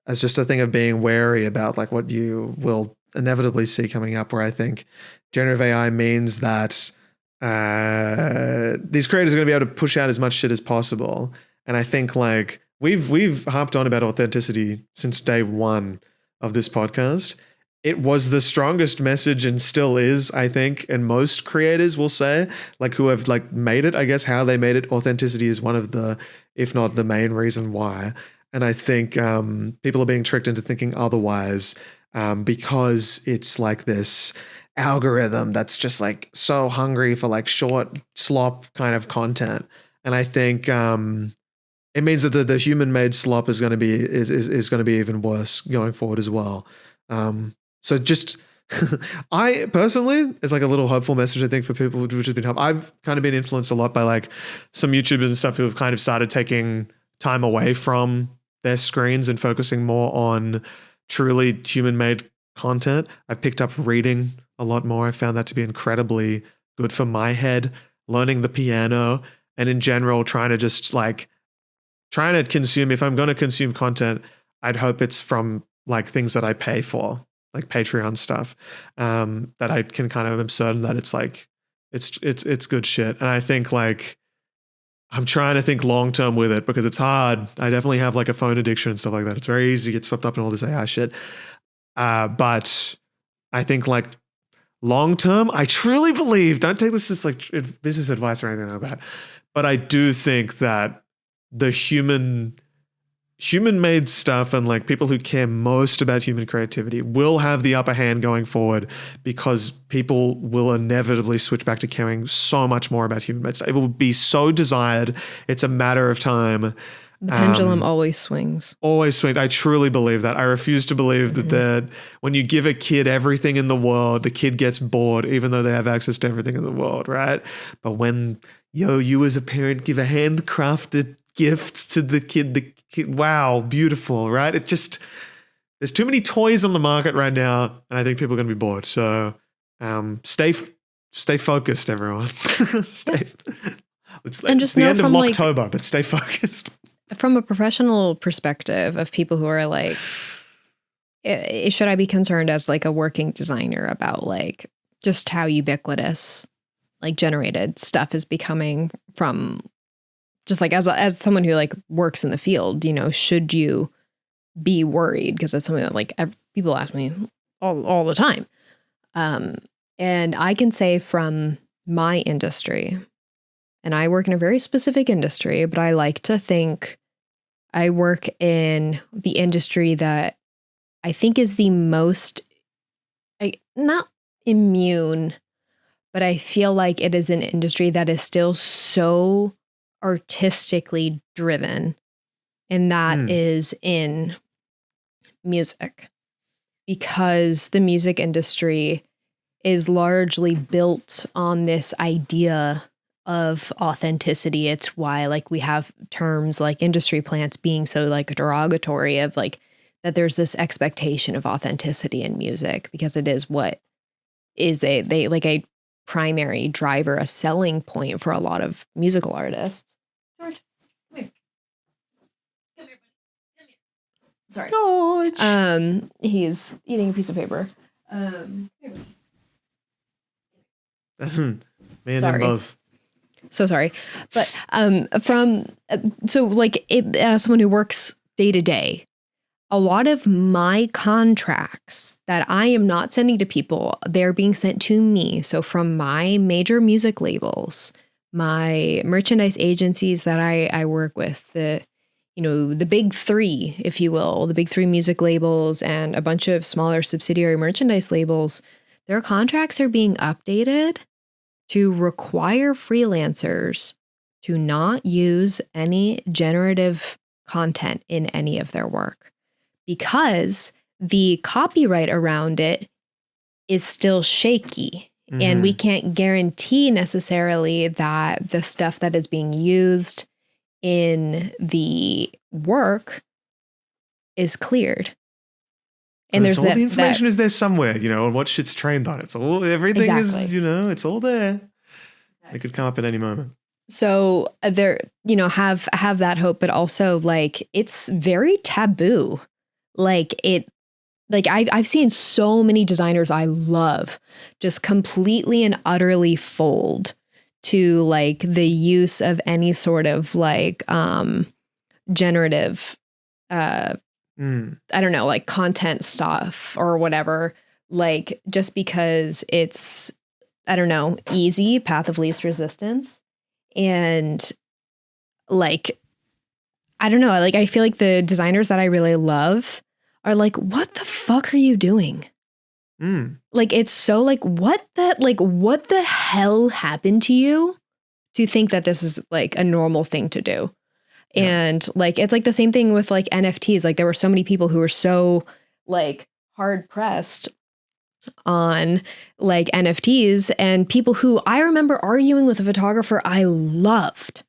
as just a thing of being wary about like what you will inevitably see coming up, where I think generative AI means that these creators are going to be able to push out as much shit as possible. And I think like we've harped on about authenticity since day one of this podcast. It was the strongest message and still is, I think, and most creators will say, like who have like made it, I guess how they made it, authenticity is one of the, if not the main reason why. And I think people are being tricked into thinking otherwise because it's like this algorithm that's just like so hungry for like short slop kind of content. And I think it means that the human made slop is going to be going to be even worse going forward as well. So just I personally, it's like a little hopeful message, I think, for people, which has been helpful. I've kind of been influenced a lot by like some YouTubers and stuff who have kind of started taking time away from their screens and focusing more on truly human-made content. I've picked up reading a lot more. I found that to be incredibly good for my head, learning the piano, and in general, trying to consume. If I'm going to consume content, I'd hope it's from like things that I pay for, like Patreon stuff, that I can kind of am certain that it's like, it's good shit. And I think like, I'm trying to think long-term with it because it's hard. I definitely have like a phone addiction and stuff like that. It's very easy to get swept up in all this AI shit. But I think like long term, I truly believe, don't take this as like business advice or anything like that, but I do think that the human-made stuff and like people who care most about human creativity will have the upper hand going forward, because people will inevitably switch back to caring so much more about human-made stuff. It will be so desired. It's a matter of time. The pendulum always swings. Always swings. I truly believe that. I refuse to believe that when you give a kid everything in the world, the kid gets bored, even though they have access to everything in the world, right? But when you as a parent give a handcrafted gift to the kid, wow, beautiful, right? It just, there's too many toys on the market right now, and I think people are going to be bored. So stay focused, everyone. It's the end of October, but stay focused. From a professional perspective of people who are like, should I be concerned as like a working designer about like just how ubiquitous like generated stuff is becoming, from just like as someone who like works in the field, you know, should you be worried? Because that's something that like people ask me all the time. And I can say from my industry, and I work in a very specific industry, but I like to think I work in the industry that I think is the most, not immune, but I feel like it is an industry that is still so artistically driven, and that is in music, because the music industry is largely built on this idea of authenticity. It's why like we have terms like industry plants being so like derogatory of like that there's this expectation of authenticity in music, because it is what is a primary driver, a selling point for a lot of musical artists. George, come here. Come here, buddy. Come here. Sorry. George. He's eating a piece of paper. Here. Man, sorry. both. So sorry. But so like as someone who works day to day, a lot of my contracts that I am not sending to people, they're being sent to me. So from my major music labels, my merchandise agencies that I work with, the big three, if you will, the big three music labels and a bunch of smaller subsidiary merchandise labels, their contracts are being updated to require freelancers to not use any generative content in any of their work, because the copyright around it is still shaky. And we can't guarantee necessarily that the stuff that is being used in the work is cleared. And there's all the information is there somewhere, and what shit's trained on. It's all, everything is, it's all there. It could come up at any moment. So there, have that hope, but also like it's very taboo. I've seen so many designers I love just completely and utterly fold to like the use of any sort of like generative I don't know, like content stuff or whatever, like just because it's, I don't know, easy, path of least resistance. And like, I don't know, like I feel like the designers that I really love are like, what the fuck are you doing? Like, it's so like, what the hell happened to you to think that this is like a normal thing to do? And like, it's like the same thing with like NFTs. Like there were so many people who were so like hard pressed on like NFTs, and people who I remember arguing with a photographer I loved,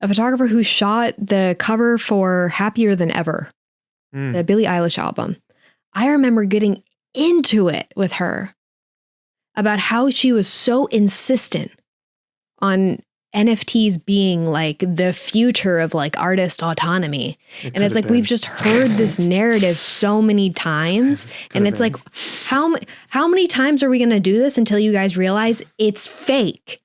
a photographer who shot the cover for Happier Than Ever, the Billie Eilish album. I remember getting into it with her about how she was so insistent on NFTs being like the future of like artist autonomy. And it's like, we've just heard this narrative so many times. And it's like, how many times are we going to do this until you guys realize it's fake?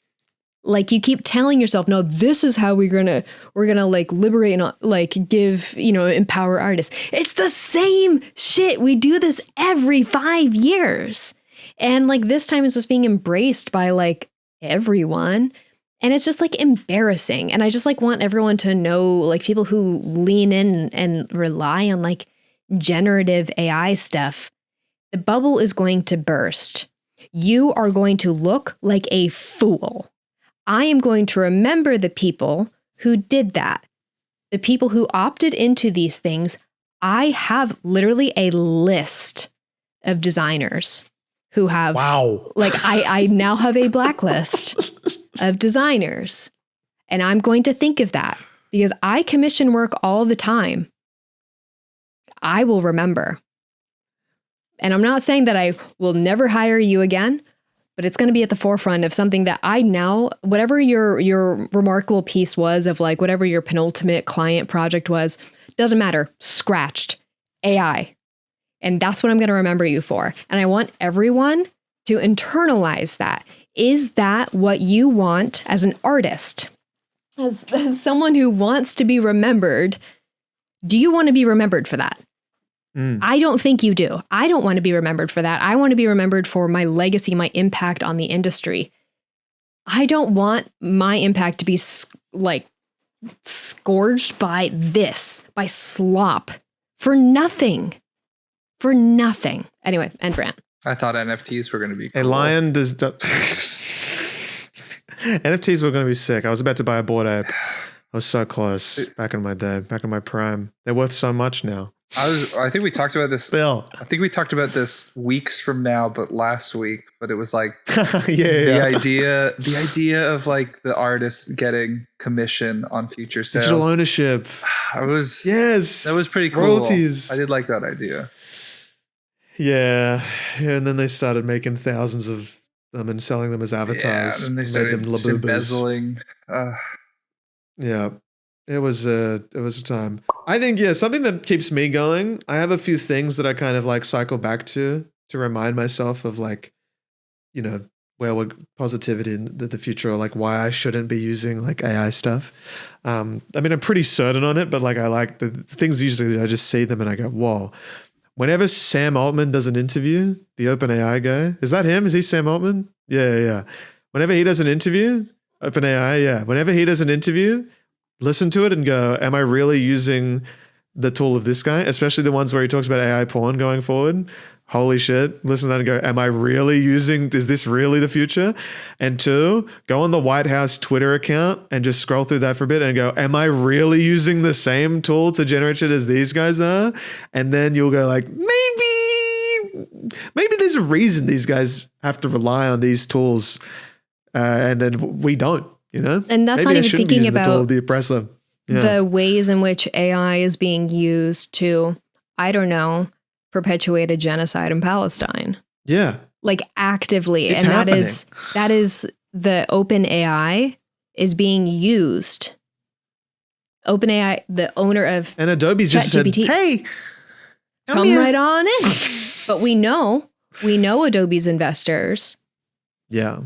Like you keep telling yourself, no, this is how we're going to like liberate and like give, empower artists. It's the same shit. We do this every 5 years. And like this time it's just being embraced by like everyone. And it's just like embarrassing. And I just like want everyone to know, like people who lean in and rely on like generative AI stuff, the bubble is going to burst. You are going to look like a fool. I am going to remember the people who did that. The people who opted into these things. I have literally a list of designers who have, Wow. like I now have a blacklist of designers. And I'm going to think of that because I commission work all the time. I will remember. And I'm not saying that I will never hire you again, but it's going to be at the forefront of something that I now, whatever your remarkable piece was of like whatever your penultimate client project was, doesn't matter. Scratched. AI. And that's what I'm going to remember you for. And I want everyone to internalize that. Is that what you want as an artist? As someone who wants to be remembered, do you want to be remembered for that? I don't think you do. I don't want to be remembered for that. I want to be remembered for my legacy, my impact on the industry. I don't want my impact to be like scourged by this, by slop, for nothing. For nothing. Anyway, end rant. I thought NFTs were going to be A cool. lion does. NFTs were going to be sick. I was about to buy a Bored Ape. I was so close back in my day, back in my prime. They're worth so much now. I think we talked about this. Bill. I think we talked about this weeks from now, but last week. But it was like yeah. the idea of like the artist getting commission on future sales. Digital ownership. That was pretty cool. Royalties. I did like that idea. Yeah, and then they started making thousands of them and selling them as avatars. Yeah, and they made started them labubas. embezzling. Yeah, it was a time. I think something that keeps me going. I have a few things that I kind of like cycle back to remind myself of like, where we're positivity in the future, or like why I shouldn't be using like AI stuff. I mean, I'm pretty certain on it, but like I like the things usually I just see them and I go, whoa. Whenever Sam Altman does an interview, the OpenAI guy, is that him? Is he Sam Altman? Yeah. Whenever he does an interview, OpenAI, whenever he does an interview, listen to it and go, am I really using the tool of this guy? Especially the ones where he talks about AI porn going forward. Holy shit. Listen to that and go, am I really is this really the future? And 2, go on the White House Twitter account and just scroll through that for a bit and go, am I really using the same tool to generate shit as these guys are? And then you'll go like, maybe there's a reason these guys have to rely on these tools and then we don't, And that's maybe not even thinking the tool about of the oppressor. the ways in which AI is being used to, I don't know, perpetuate a genocide in Palestine. Yeah. Like actively. It's and happening. that is the OpenAI is being used. OpenAI, the owner of And Adobe's just said, ChatGPT. hey, come here. right on in. But we know Adobe's investors Yeah.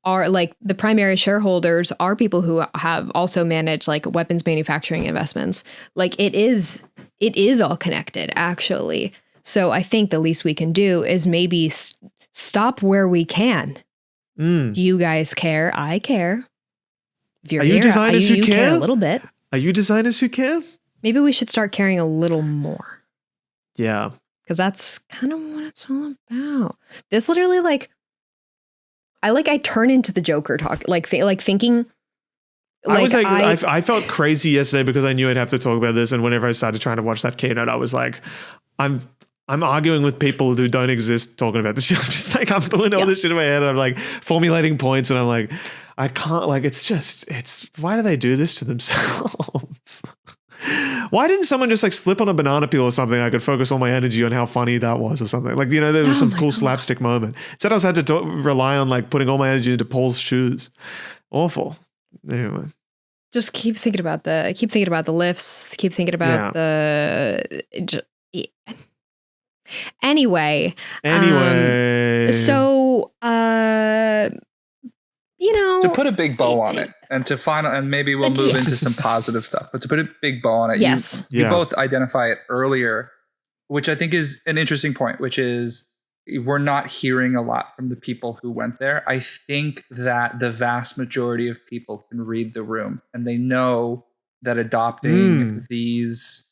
are like the primary shareholders are people who have also managed like weapons manufacturing investments. Like it is all connected actually. So I think the least we can do is maybe stop where we can. Do you guys care? I care. If you're Are you here, designers who you care? a little bit. Are you designers who care? Maybe we should start caring a little more. Yeah. Because that's kind of what it's all about. This literally I turn into the Joker talk, thinking. I felt crazy yesterday because I knew I'd have to talk about this, and whenever I started trying to watch that keynote, I was like, I'm arguing with people who don't exist talking about this shit. I'm just like, I'm pulling all this shit in my head, and I'm like formulating points, and I'm like, I can't, like, it's why do they do this to themselves? Why didn't someone just like slip on a banana peel or something? I could focus all my energy on how funny that was or something. Like, there was some cool slapstick moment. Instead, I was had to rely on like putting all my energy into Paul's shoes. Awful. Anyway. Just keep thinking about the lifts. Keep thinking about Anyway. So, to put a big bow on it and maybe we'll move into some positive stuff, but to put a big bow on it, yes, you both identify it earlier, which I think is an interesting point, which is we're not hearing a lot from the people who went there. I think that the vast majority of people can read the room, and they know that adopting these,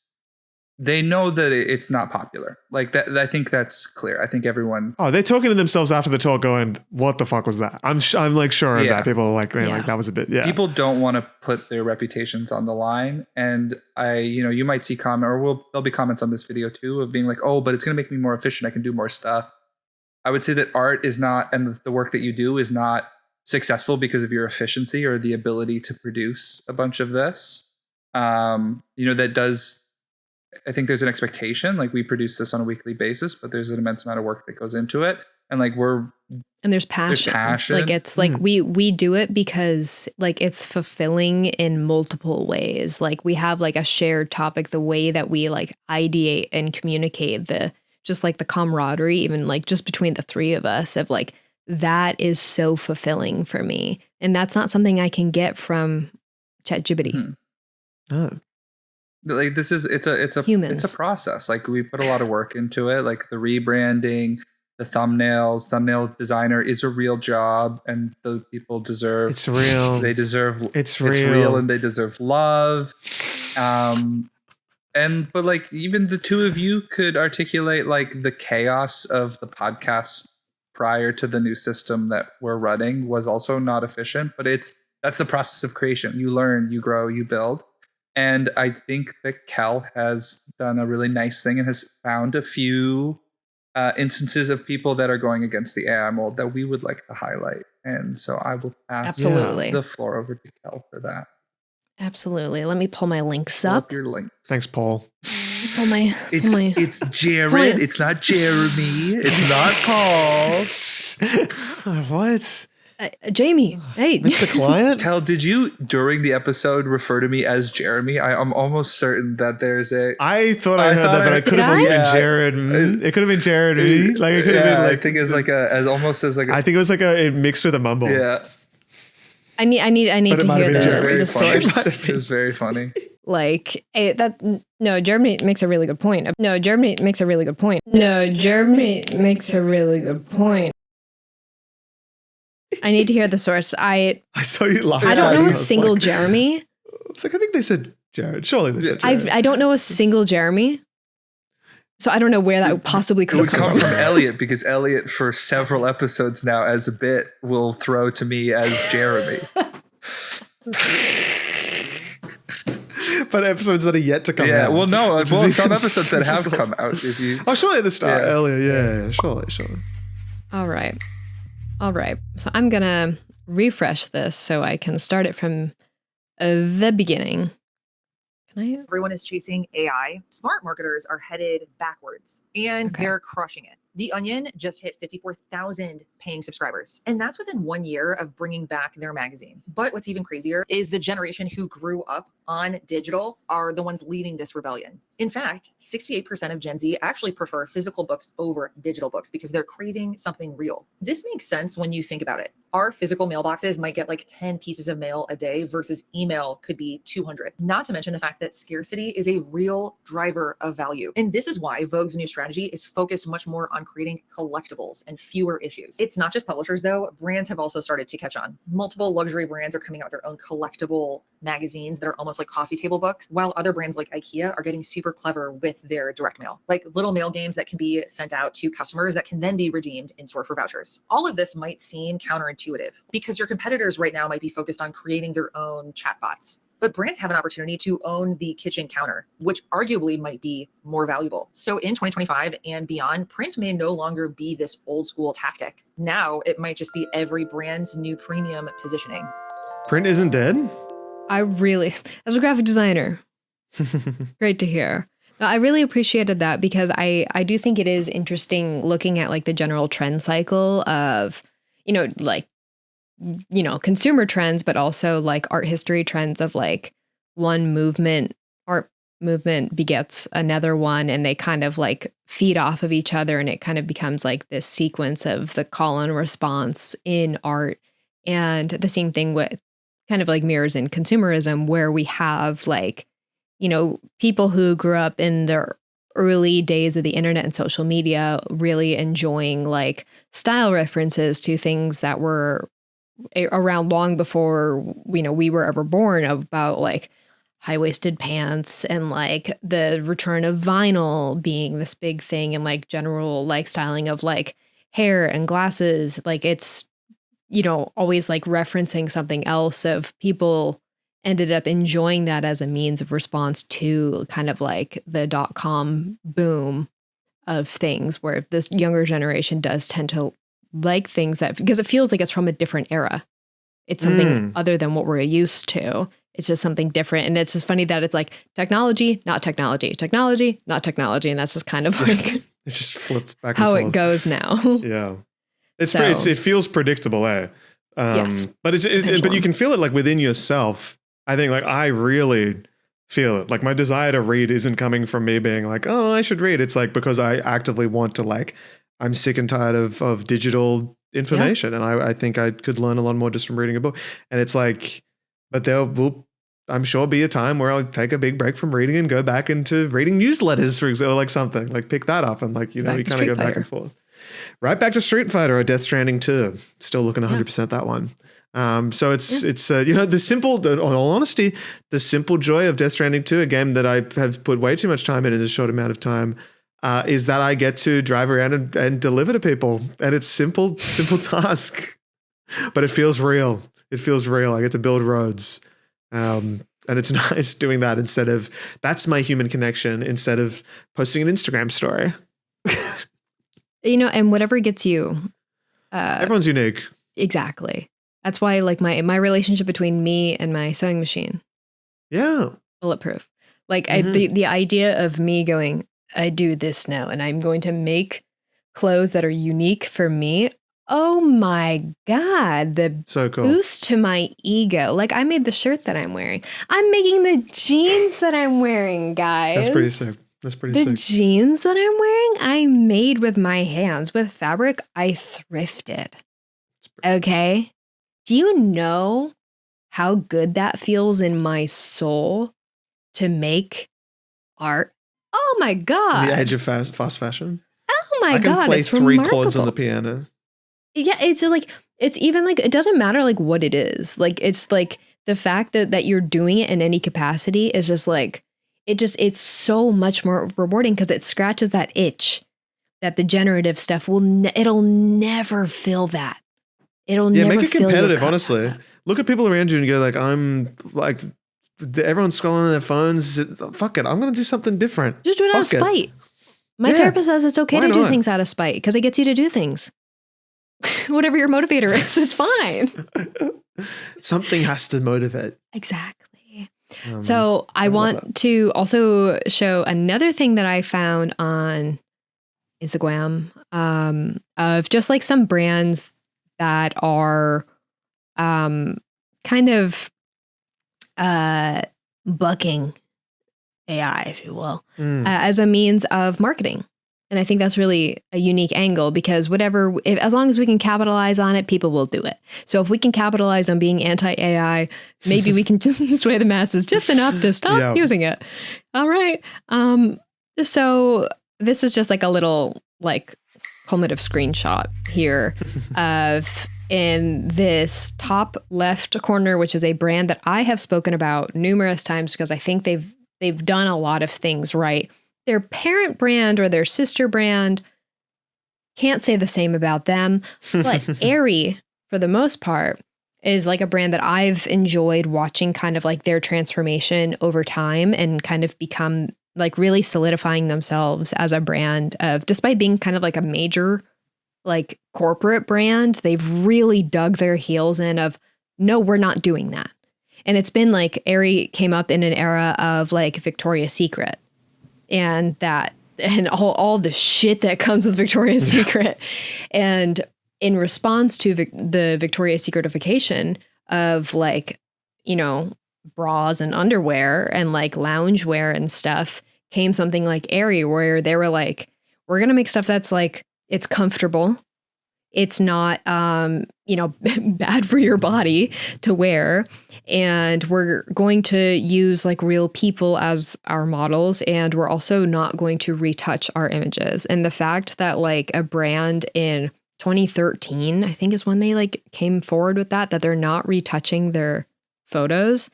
they know that it's not popular. Like that, I think that's clear. I think everyone. Oh, they're talking to themselves after the talk, going, "What the fuck was that?" I'm like sure of that. People are like, man, like that was a bit. Yeah. People don't want to put their reputations on the line, and you might see there'll be comments on this video too of being like, "Oh, but it's going to make me more efficient. I can do more stuff." I would say that art is not, and the work that you do is not successful because of your efficiency or the ability to produce a bunch of this. That does. I think there's an expectation, like we produce this on a weekly basis, but there's an immense amount of work that goes into it. And like and there's passion. Like it's like we do it because like it's fulfilling in multiple ways. Like we have like a shared topic, the way that we like ideate and communicate, just like the camaraderie, even like just between the three of us, of like that is so fulfilling for me. And that's not something I can get from ChatGPT. Oh. Like it's a process. Like we put a lot of work into it, like the rebranding, the thumbnail designer is a real job, and those people deserve, it's real. They deserve, it's real, and they deserve love. But like even the two of you could articulate like the chaos of the podcast prior to the new system that we're running was also not efficient, but that's the process of creation. You learn, you grow, you build. And I think that Kel has done a really nice thing and has found a few instances of people that are going against the AI mold that we would like to highlight. And so I will pass the floor over to Kel for that. Absolutely. Let me pull my links up. Your links. Thanks, Paul. It's Jared. It's not Jeremy. It's not Paul. What? Jamie, hey. Mr. Client? Kel, did you, during the episode, refer to me as Jeremy? I'm almost certain that there's I thought I heard that, but it could have also been Jared. It could have been Jared. Like it could have been like. I think it's like I think it was like a mixed with a mumble. Yeah. I need to hear the source. It was very funny. Like Jeremy makes a really good point. Jeremy makes a really good point. I need to hear the source. I saw you laugh. I don't know a single Jeremy. It's like I think they said Jared. Surely they said Jared. I don't know a single Jeremy. So I don't know where that would possibly come from. It would come from Elliot, because Elliot for several episodes now as a bit will throw to me as Jeremy. But episodes that are yet to come out. Yeah, well, no. Well, some episodes that have come out. Surely at the start earlier. Yeah, surely. All right. So I'm going to refresh this so I can start it from the beginning. Everyone is chasing AI. Smart marketers are headed backwards, and they're crushing it. The Onion just hit 54,000 paying subscribers, and that's within 1 year of bringing back their magazine. But what's even crazier is the generation who grew up on digital are the ones leading this rebellion. In fact, 68% of Gen Z actually prefer physical books over digital books because they're craving something real. This makes sense when you think about it. Our physical mailboxes might get like 10 pieces of mail a day versus email could be 200. Not to mention the fact that scarcity is a real driver of value. And this is why Vogue's new strategy is focused much more on creating collectibles and fewer issues. It's not just publishers though, brands have also started to catch on. Multiple luxury brands are coming out with their own collectible magazines that are almost like coffee table books, while other brands like IKEA are getting super clever with their direct mail, like little mail games that can be sent out to customers that can then be redeemed in store for vouchers. All of this might seem counterintuitive because your competitors right now might be focused on creating their own chatbots. But brands have an opportunity to own the kitchen counter, which arguably might be more valuable. So in 2025 and beyond, print may no longer be this old school tactic. Now it might just be every brand's new premium positioning. Print isn't dead? As a graphic designer, great to hear. I really appreciated that because I do think it is interesting looking at like the general trend cycle of, consumer trends, but also like art history trends of like art movement begets another one, and they kind of like feed off of each other, and it kind of becomes like this sequence of the call and response in art. And the same thing with kind of like mirrors in consumerism, where we have like, people who grew up in their early days of the internet and social media, really enjoying like style references to things that were around long before, we were ever born, about like high-waisted pants and like the return of vinyl being this big thing, and like general like styling of like hair and glasses. Like it's, always like referencing something else, of people ended up enjoying that as a means of response to kind of like the .com boom of things, where this younger generation does tend to like things that, because it feels like it's from a different era. It's something other than what we're used to. It's just something different. And it's just funny that it's like technology, not technology, technology, not technology. And that's just kind of like it's just flip back and how forth. it goes now. Yeah. It feels predictable, eh? Yes. But but you can feel it like within yourself. I think like I really feel it. Like my desire to read isn't coming from me being like, oh, I should read. It's like because I actively want to, like, I'm sick and tired of digital information. And I think I could learn a lot more just from reading a book. And it's like, but there will, I'm sure, be a time where I'll take a big break from reading and go back into reading newsletters, for example, like something, like pick that up and like, you kind of go back and forth. Right back to Street Fighter or Death Stranding 2. Still looking 100% that one. So it's the simple, in all honesty, the simple joy of Death Stranding 2, a game that I have put way too much time in a short amount of time, is that I get to drive around and deliver to people. And it's simple task, but it feels real. It feels real. I get to build roads. And it's nice doing that instead of, that's my human connection, instead of posting an Instagram story. And whatever gets you. Everyone's unique. Exactly. That's why like my relationship between me and my sewing machine. Yeah. Bulletproof. Like the idea of me going, I do this now and I'm going to make clothes that are unique for me. Oh my God. The so cool. Boost to my ego. Like I made the shirt that I'm wearing. I'm making the jeans that I'm wearing, guys. That's pretty sick. The jeans that I'm wearing, I made with my hands, with fabric I thrifted. Okay? Do you know how good that feels in my soul to make art? Oh my God. The edge of fast fashion. Oh my God. I can play it's 3 remarkable. chords on the piano. Yeah, it's like, it's even like, it doesn't matter like what it is. Like, it's like the fact that you're doing it in any capacity is just like, it's so much more rewarding because it scratches that itch that the generative stuff it'll never fill that. It'll never make it fill competitive, your cup. honestly. Look at people around you and go like, I'm like, everyone's scrolling on their phones. Fuck it. I'm going to do something different. Just do it out of spite. My therapist says it's okay to do things out of spite because it gets you to do things. Whatever your motivator is, it's fine. Something has to motivate. Exactly. So I want to also show another thing that I found on Instagram of just like some brands that are kind of bucking AI, if you will, as a means of marketing. And I think that's really a unique angle because as long as we can capitalize on it, people will do it. So if we can capitalize on being anti-AI, maybe we can just sway the masses just enough to stop using it. All right. So this is just like a little like cumulative screenshot here of in this top left corner, which is a brand that I have spoken about numerous times because I think they've done a lot of things right. Their parent brand or their sister brand, can't say the same about them, but Aerie, for the most part, is like a brand that I've enjoyed watching kind of like their transformation over time and kind of become like really solidifying themselves as a brand of, despite being kind of like a major like corporate brand, they've really dug their heels in of, no, we're not doing that. And it's been like Aerie came up in an era of like Victoria's Secret. And all the shit that comes with Victoria's Secret. And in response to the Victoria's Secretification of like, bras and underwear and like loungewear and stuff, came something like Aerie, where they were like, we're going to make stuff that's like, it's comfortable. It's not, bad for your body to wear. And we're going to use like real people as our models. And we're also not going to retouch our images. And the fact that like a brand in 2013, I think is when they like came forward with that they're not retouching their photos.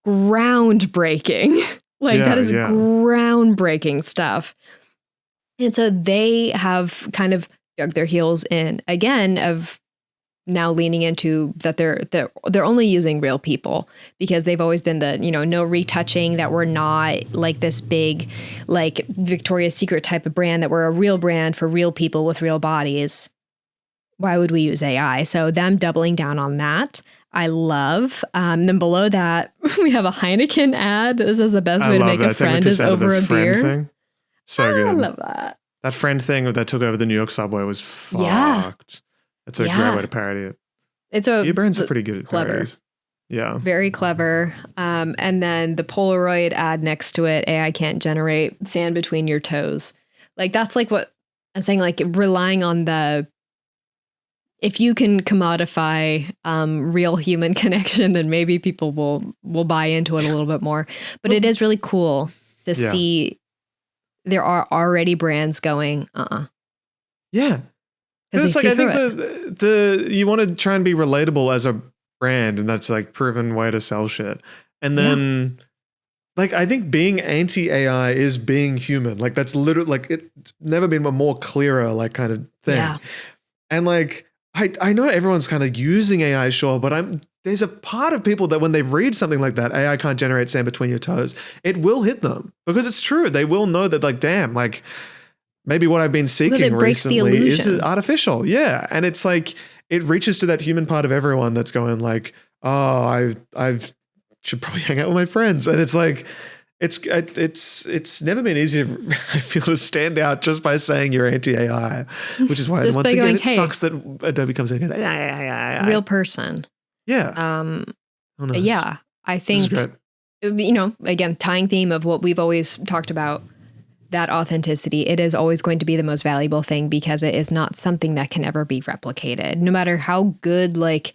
Groundbreaking. That is groundbreaking stuff. And so they have kind of dug their heels in again of now leaning into that they're only using real people, because they've always been the, no retouching, that we're not like this big like Victoria's Secret type of brand, that we're a real brand for real people with real bodies. Why would we use AI? So them doubling down on that, I love. Then below that, we have a Heineken ad. This is the best way to make a friend is over a beer. Thing. So good. I love that. That friend thing that took over the New York subway was fucked. Yeah. It's a great way to parody it. Your brands are pretty good at clever. parodies. Yeah. Very clever. And then the Polaroid ad next to it, AI can't generate sand between your toes. Like that's like what I'm saying, like relying on if you can commodify real human connection, then maybe people will buy into it a little bit more. But it is really cool to see there are already brands going, Yeah. It's like, I think the you want to try and be relatable as a brand, and that's like proven way to sell shit. And then like, I think being anti-AI is being human. Like that's literally like, it's never been a more clearer like kind of thing. Yeah. And like, I know everyone's kind of using AI, sure, but there's a part of people that when they read something like that, AI can't generate sand between your toes, it will hit them because it's true. They will know that like, damn, like maybe what I've been seeking recently is artificial. Yeah. And it's like, it reaches to that human part of everyone that's going like, oh, I've should probably hang out with my friends. And it's like, it's never been easy, I feel, to stand out just by saying you're anti-AI, which is why once again, it sucks that Adobe comes in and goes, real person. Yeah. Yeah. I think, again, tying theme of what we've always talked about, that authenticity, it is always going to be the most valuable thing because it is not something that can ever be replicated. No matter how good, like,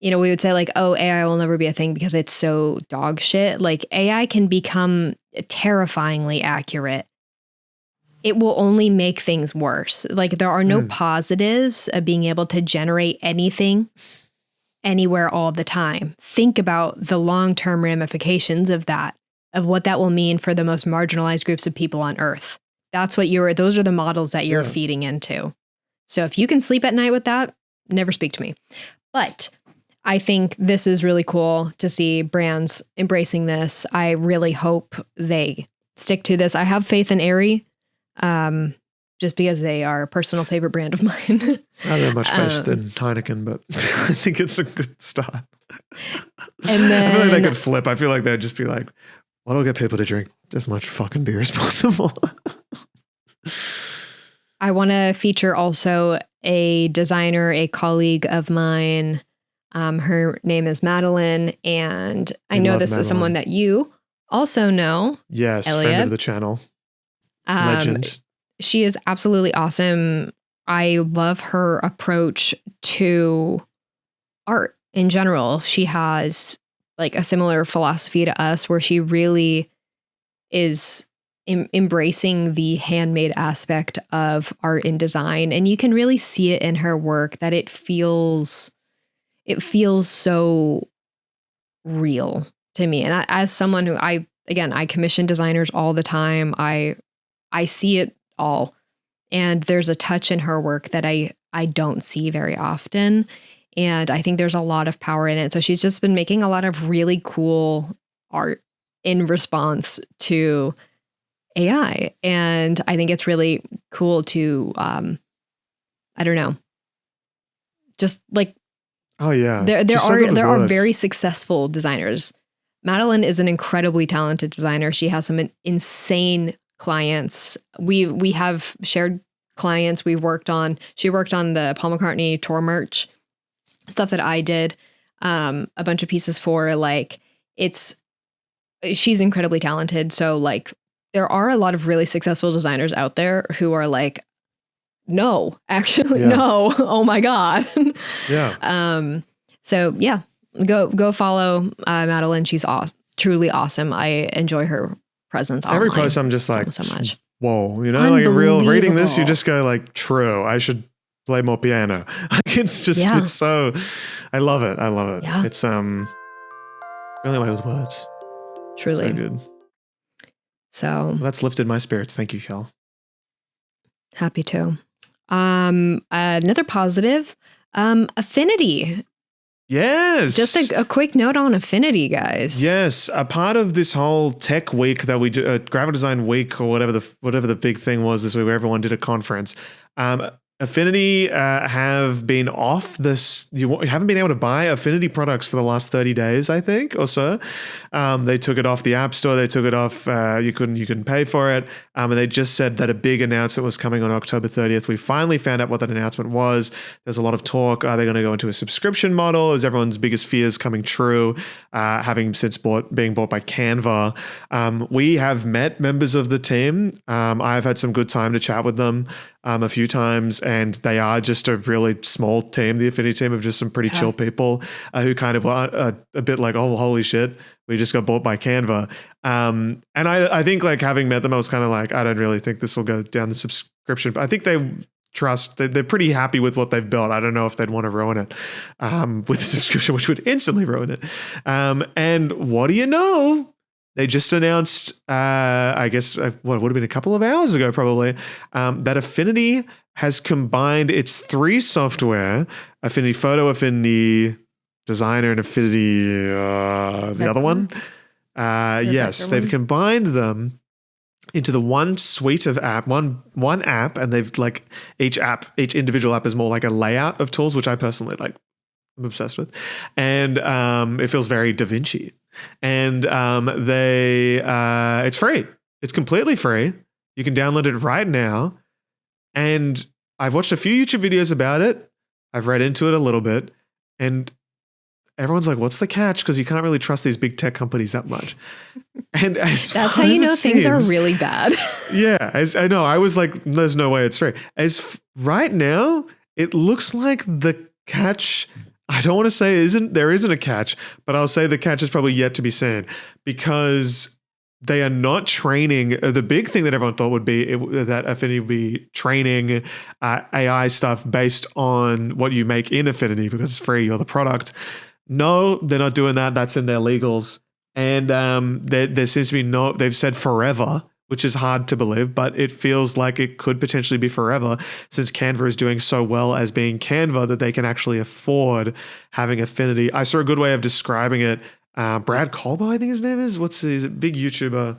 we would say like, oh, AI will never be a thing because it's so dog shit. Like AI can become terrifyingly accurate. It will only make things worse. Like there are no positives of being able to generate anything anywhere all the time. Think about the long-term ramifications of that, of what that will mean for the most marginalized groups of people on Earth. That's what those are the models that you're feeding into. So if you can sleep at night with that, never speak to me. But I think this is really cool to see brands embracing this. I really hope they stick to this. I have faith in Aerie, just because they are a personal favorite brand of mine. I don't have much faith in Heineken, but I think it's a good start. And then, I feel like they could flip. I feel like they'd just be like, why don't we get people to drink as much fucking beer as possible? I want to feature also a designer, a colleague of mine. Her name is Madeline, and I know this is someone that you also know. Yes, Elliot. Friend of the channel. Legend. She is absolutely awesome. I love her approach to art in general. She has like a similar philosophy to us where she really is embracing the handmade aspect of art and design. And you can really see it in her work that it feels so real to me. And as someone who I commission designers all the time, I see it all. And there's a touch in her work that I don't see very often. And I think there's a lot of power in it. So she's just been making a lot of really cool art in response to AI. And I think it's really cool to, I don't know, just like, oh yeah, there are very successful designers. Madeline is an incredibly talented designer. She has some insane clients. We have shared clients. She worked on the Paul McCartney tour merch stuff that I did, a bunch of pieces for. Like she's incredibly talented. So like there are a lot of really successful designers out there who are like, no, actually, Yeah. no. Oh my God. Yeah. So yeah, go follow Madeline. She's truly awesome. I enjoy her presence online. Every post I'm just like, so much. whoa, you know, like reading this, you just go like, true, I should play more piano. Like it's just, it's so, I love it. I love it. Yeah. It's really way with words. Truly. So good. So Well, that's lifted my spirits. Thank you, Kel. happy to. Another positive, Affinity. Yes. Just a quick note on Affinity, guys. Yes, a part of this whole tech week that we do, graphic design week or whatever the big thing was this week, where everyone did a conference. Affinity have been off this. You haven't been able to buy Affinity products for the last 30 days, I think, or so. They took it off the App Store. They took it off. You couldn't pay for it. And they just said that a big announcement was coming on October 30th. We finally found out what that announcement was. There's a lot of talk. Are they going to go into a subscription model? Is everyone's biggest fears coming true? Having since being bought by Canva. We have met members of the team. I've had some good time to chat with them a few times, and they are just a really small team, the Affinity team, of just some pretty chill people who kind of are a bit like, oh, holy shit, we just got bought by Canva. And I think like having met them, I was kind of like, I don't really think this will go down the subscription, but I think they're pretty happy with what they've built. I don't know if they'd want to ruin it with the subscription, which would instantly ruin it. And what do you know? They just announced, I guess, what would have been a couple of hours ago, probably, that Affinity has combined its three software, Affinity Photo, Affinity Designer, and Affinity, the other one. Yes, they've combined them into the one suite of one app, and they've like each individual app is more like a layout of tools, which I personally like. I'm obsessed with, and it feels very Da Vinci. And it's free. It's completely free. You can download it right now. And I've watched a few YouTube videos about it. I've read into it a little bit, and everyone's like, "What's the catch?" Because you can't really trust these big tech companies that much. And that's how you know things are really bad. Yeah, I know. I was like, "There's no way it's free." Right now, it looks like the catch. I don't want to say there isn't a catch, but I'll say the catch is probably yet to be seen, because they are not training. The big thing that everyone thought would be that Affinity would be training AI stuff based on what you make in Affinity because it's free, you're the product. No, they're not doing that. That's in their legals. And there seems to be they've said forever, which is hard to believe, but it feels like it could potentially be forever, since Canva is doing so well as being Canva that they can actually afford having Affinity. I saw a good way of describing it. Brad Colbo, I think his name is. He's a big YouTuber.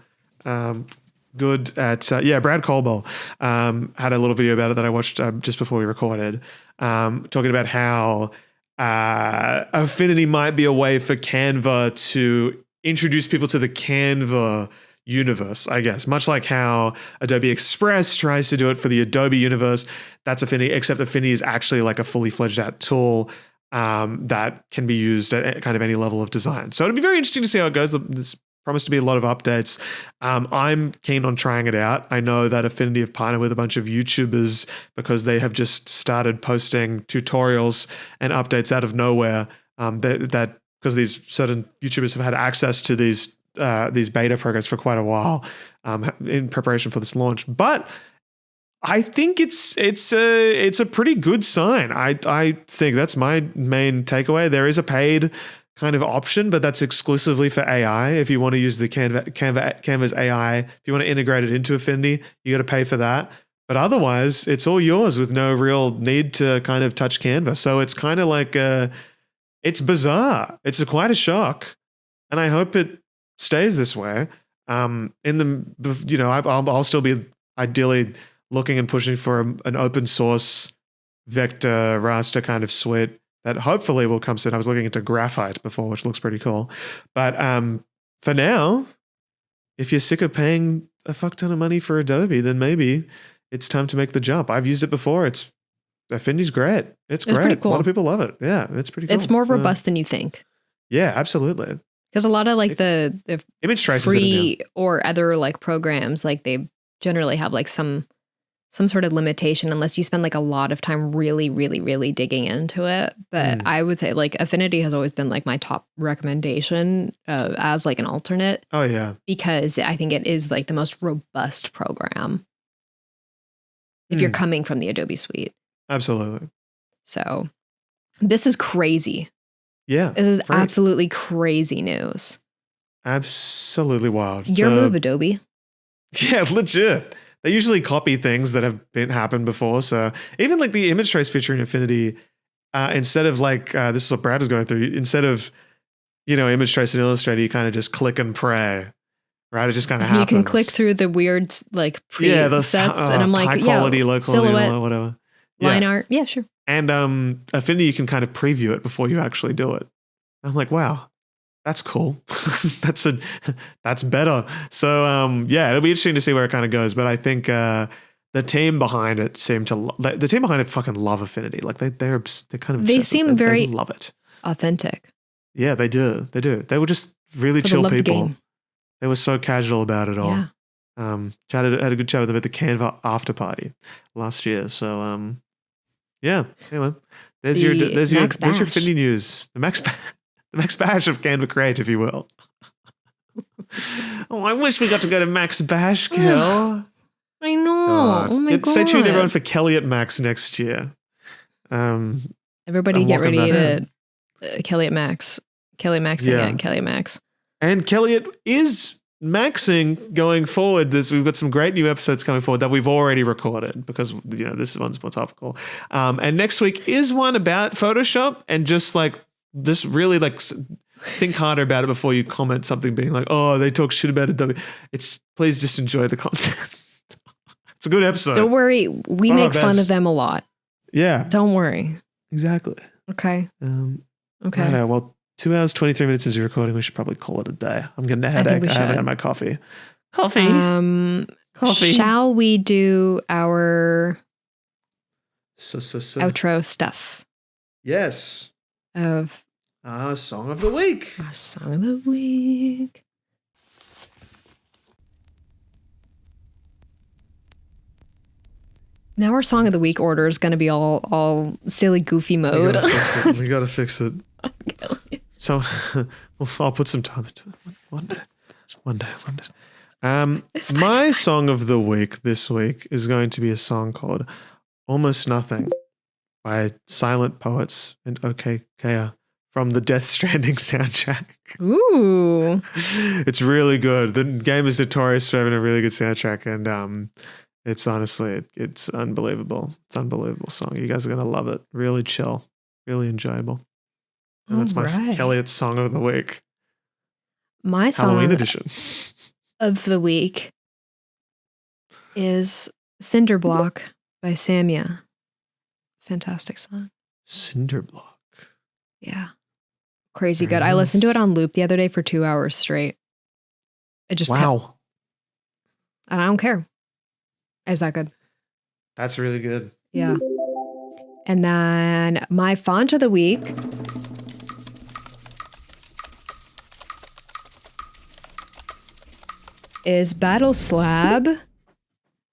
Good at, Brad Colbo had a little video about it that I watched just before we recorded, talking about how Affinity might be a way for Canva to introduce people to the Canva universe, I guess, much like how Adobe Express tries to do it for the Adobe universe. That's Affinity, except Affinity is actually like a fully fledged out tool that can be used at kind of any level of design. So it'll be very interesting to see how it goes. There's promised to be a lot of updates. I'm keen on trying it out. I know that Affinity have partnered with a bunch of YouTubers because they have just started posting tutorials and updates out of nowhere. That because these certain YouTubers have had access to these beta programs for quite a while in preparation for this launch. But I think it's a pretty good sign. I think that's my main takeaway. There is a paid kind of option, but that's exclusively for AI. If you want to use the Canva's AI, if you want to integrate it into Affinity, you got to pay for that. But otherwise, it's all yours with no real need to kind of touch Canva. So it's kind of like it's bizarre. It's quite a shock, and I hope it stays this way. I'll still be ideally looking and pushing for an open source vector raster kind of suite that hopefully will come soon. I was looking into graphite before, which looks pretty cool. But for now, if you're sick of paying a fuck ton of money for Adobe, then maybe it's time to make the jump. I've used it before. Affinity's great. It's great. Pretty cool. A lot of people love it. Yeah, it's pretty cool. It's more robust than you think. Yeah, absolutely. Because a lot of like the image traces free or other like programs, like they generally have like some some sort of limitation unless you spend like a lot of time really, really, really digging into it. But I would say like Affinity has always been like my top recommendation as like an alternate. Oh yeah. Because I think it is like the most robust program if you're coming from the Adobe suite. Absolutely. So this is crazy. Yeah. This is absolutely crazy news. Absolutely wild. Your move, Adobe. Yeah, legit. They usually copy things that have happened before. So even like the image trace feature in Affinity, instead of like, this is what Brad was going through, instead of, image trace in Illustrator, you kind of just click and pray, right? It just kind of happens. You can click through the weird like presets and I'm like, high quality, low quality, silhouette, whatever. Line art. Yeah, sure. And Affinity, you can kind of preview it before you actually do it. I'm like, wow. That's cool. that's better. So it'll be interesting to see where it kind of goes. But I think the team behind it the team behind it fucking love Affinity. Like they're kind of they seem very they love it. Authentic. Yeah, they do. They were just really chill people. They were so casual about it all. Yeah. Had a good chat with them at the Canva after party last year. So yeah. Anyway, there's your Affinity news. The Max Bash of Canva Create, if you will. Oh, I wish we got to go to Max Bash, Kel. I know. God. Oh my God. Stay tuned, everyone, for kelliotsaidso next year. Everybody get ready to kelliotsaidso. Kelliotsaidso, kelliotsaidso. And Kelliot is maxing going forward. We've got some great new episodes coming forward that we've already recorded because this one's more topical. And next week is one about Photoshop and just really think harder about it before you comment something being like, oh, they talk shit about Adobe. Please just enjoy the content. It's a good episode. Don't worry. We make fun of them a lot. Yeah. Don't worry. Exactly. Okay. Okay. I know. Well, 2 hours, 23 minutes into recording, we should probably call it a day. I'm getting a headache. I haven't had my coffee. Coffee. Shall we do our outro stuff? Yes. Of our song of the week. Our song of the week. Now our song of the week order is going to be all silly, goofy mode. We got to fix it. So I'll put some time into it. One day. My song of the week this week is going to be a song called Almost Nothing by Silent Poets and OK Kea from the Death Stranding soundtrack. Ooh. It's really good. The game is notorious for having a really good soundtrack, and it's honestly, it's unbelievable. It's an unbelievable song. You guys are going to love it. Really chill. Really enjoyable. And that's my Kelliot song of the week. My song Halloween edition of the week is Cinderblock by Samia. Fantastic song. Cinderblock. Yeah. Crazy good. I listened to it on loop the other day for 2 hours straight. It just wow. And I don't care. Is that good? That's really good. Yeah. And then my font of the week is Battle Slab.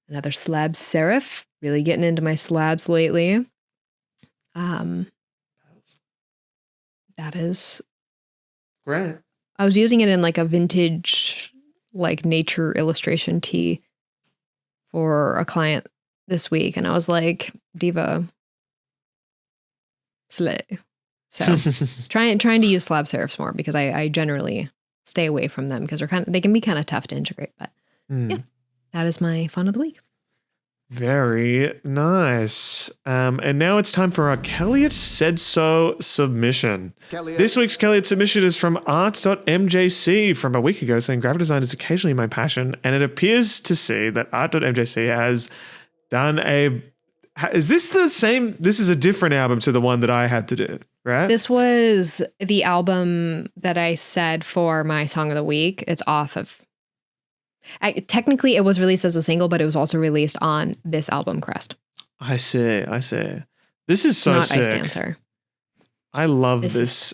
Another slab serif. Really getting into my slabs lately. That is great. I was using it in like a vintage like nature illustration tee for a client this week, and I was like, Diva, slay. So trying to use slab serifs more because I generally stay away from them because they can be kind of tough to integrate. But yeah, that is my fun of the week. Very nice. And now it's time for our kelliotsaidso submission. This week's Kelliot submission is from art.mjc from a week ago, saying graphic design is occasionally my passion, and it appears to see that art.mjc has done is this the same? This is a different album to the one that I had to do, right? This was the album that I said for my song of the week. It's off of. Technically, it was released as a single, but it was also released on this album, Crest. I see. This is so sick. Not Ice Dancer. I love this.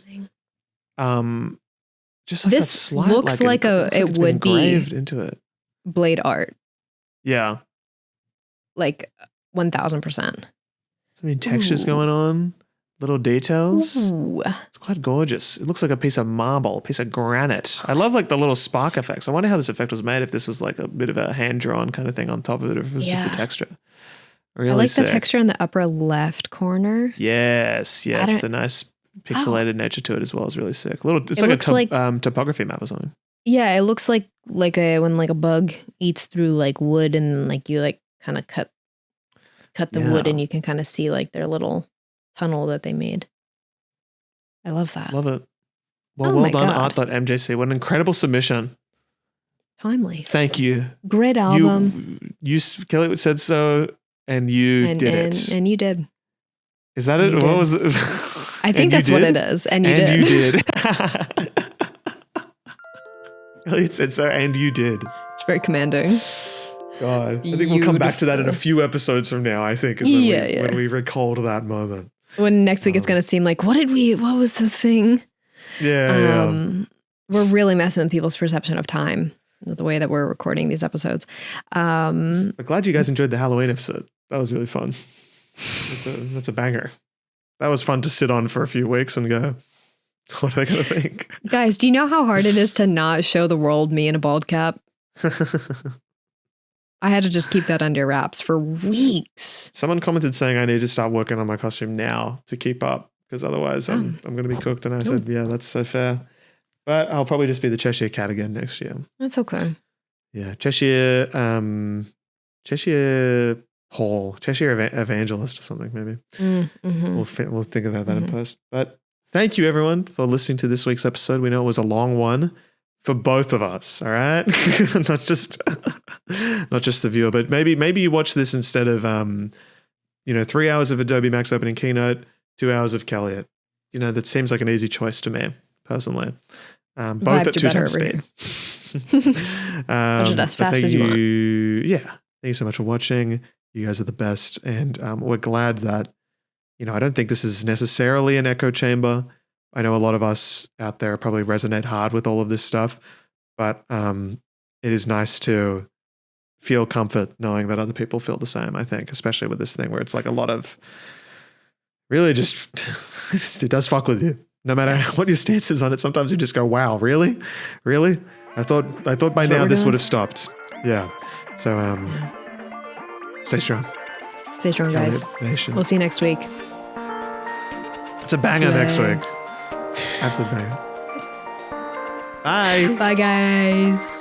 Just like this slight, looks like it would be engraved into it. blade art. Yeah. like 1000%. So many textures going on, little details. Ooh. It's quite gorgeous. It looks like a piece of marble, a piece of granite. I love like the little spark effects. I wonder how this effect was made, if this was like a bit of a hand-drawn kind of thing on top of it, or if it was just the texture. Really I like sick. the texture in the upper left corner. Yes. The nice pixelated nature to it as well is really sick. It's like a topography map or something. Yeah, it looks like when like a bug eats through like wood, and like you like kind of cut the wood, and you can kind of see like their little tunnel that they made. I love that. Love it. Well done, art.mjc. What an incredible submission. Timely. Thank you. Great album. You Kelly said so, and you did it. And you did. Is that it? What was the? I think that's what it is. And you did. You did. Kelly said so, and you did. It's very commanding. God, I think we'll come back to that in a few episodes from now. I think is when we recalled that moment. When next week it's going to seem like, what was the thing? Yeah. We're really messing with people's perception of time, the way that we're recording these episodes. I'm glad you guys enjoyed the Halloween episode. That was really fun. That's a banger. That was fun to sit on for a few weeks and go, what are they going to think? Guys, do you know how hard it is to not show the world me in a bald cap? I had to just keep that under wraps for weeks. Someone commented saying I need to start working on my costume now to keep up, because otherwise I'm going to be cooked. And I said, yeah, that's so fair. But I'll probably just be the Cheshire Cat again next year. That's okay. Yeah, Cheshire Paul, Cheshire Evangelist or something maybe. Mm-hmm. We'll think about that in post. But thank you everyone for listening to this week's episode. We know it was a long one for both of us, all right? not just the viewer, but maybe you watch this instead of 3 hours of AdobeMAX opening Keynote, 2 hours of Kelliot. That seems like an easy choice to me personally. Both at 2 times speed. Watch it as fast as you want. Yeah. Thank you so much for watching. You guys are the best. And we're glad that, I don't think this is necessarily an echo chamber. I know a lot of us out there probably resonate hard with all of this stuff, but it is nice to feel comfort knowing that other people feel the same, I think, especially with this thing where it's like a lot of really just, it does fuck with you. No matter what your stance is on it, sometimes you just go, wow, really? Really? I thought by now this would have stopped. Yeah. So stay strong. Stay strong, guys. We'll see you next week. It's a banger next week. Absolute banger. Bye. Bye, guys.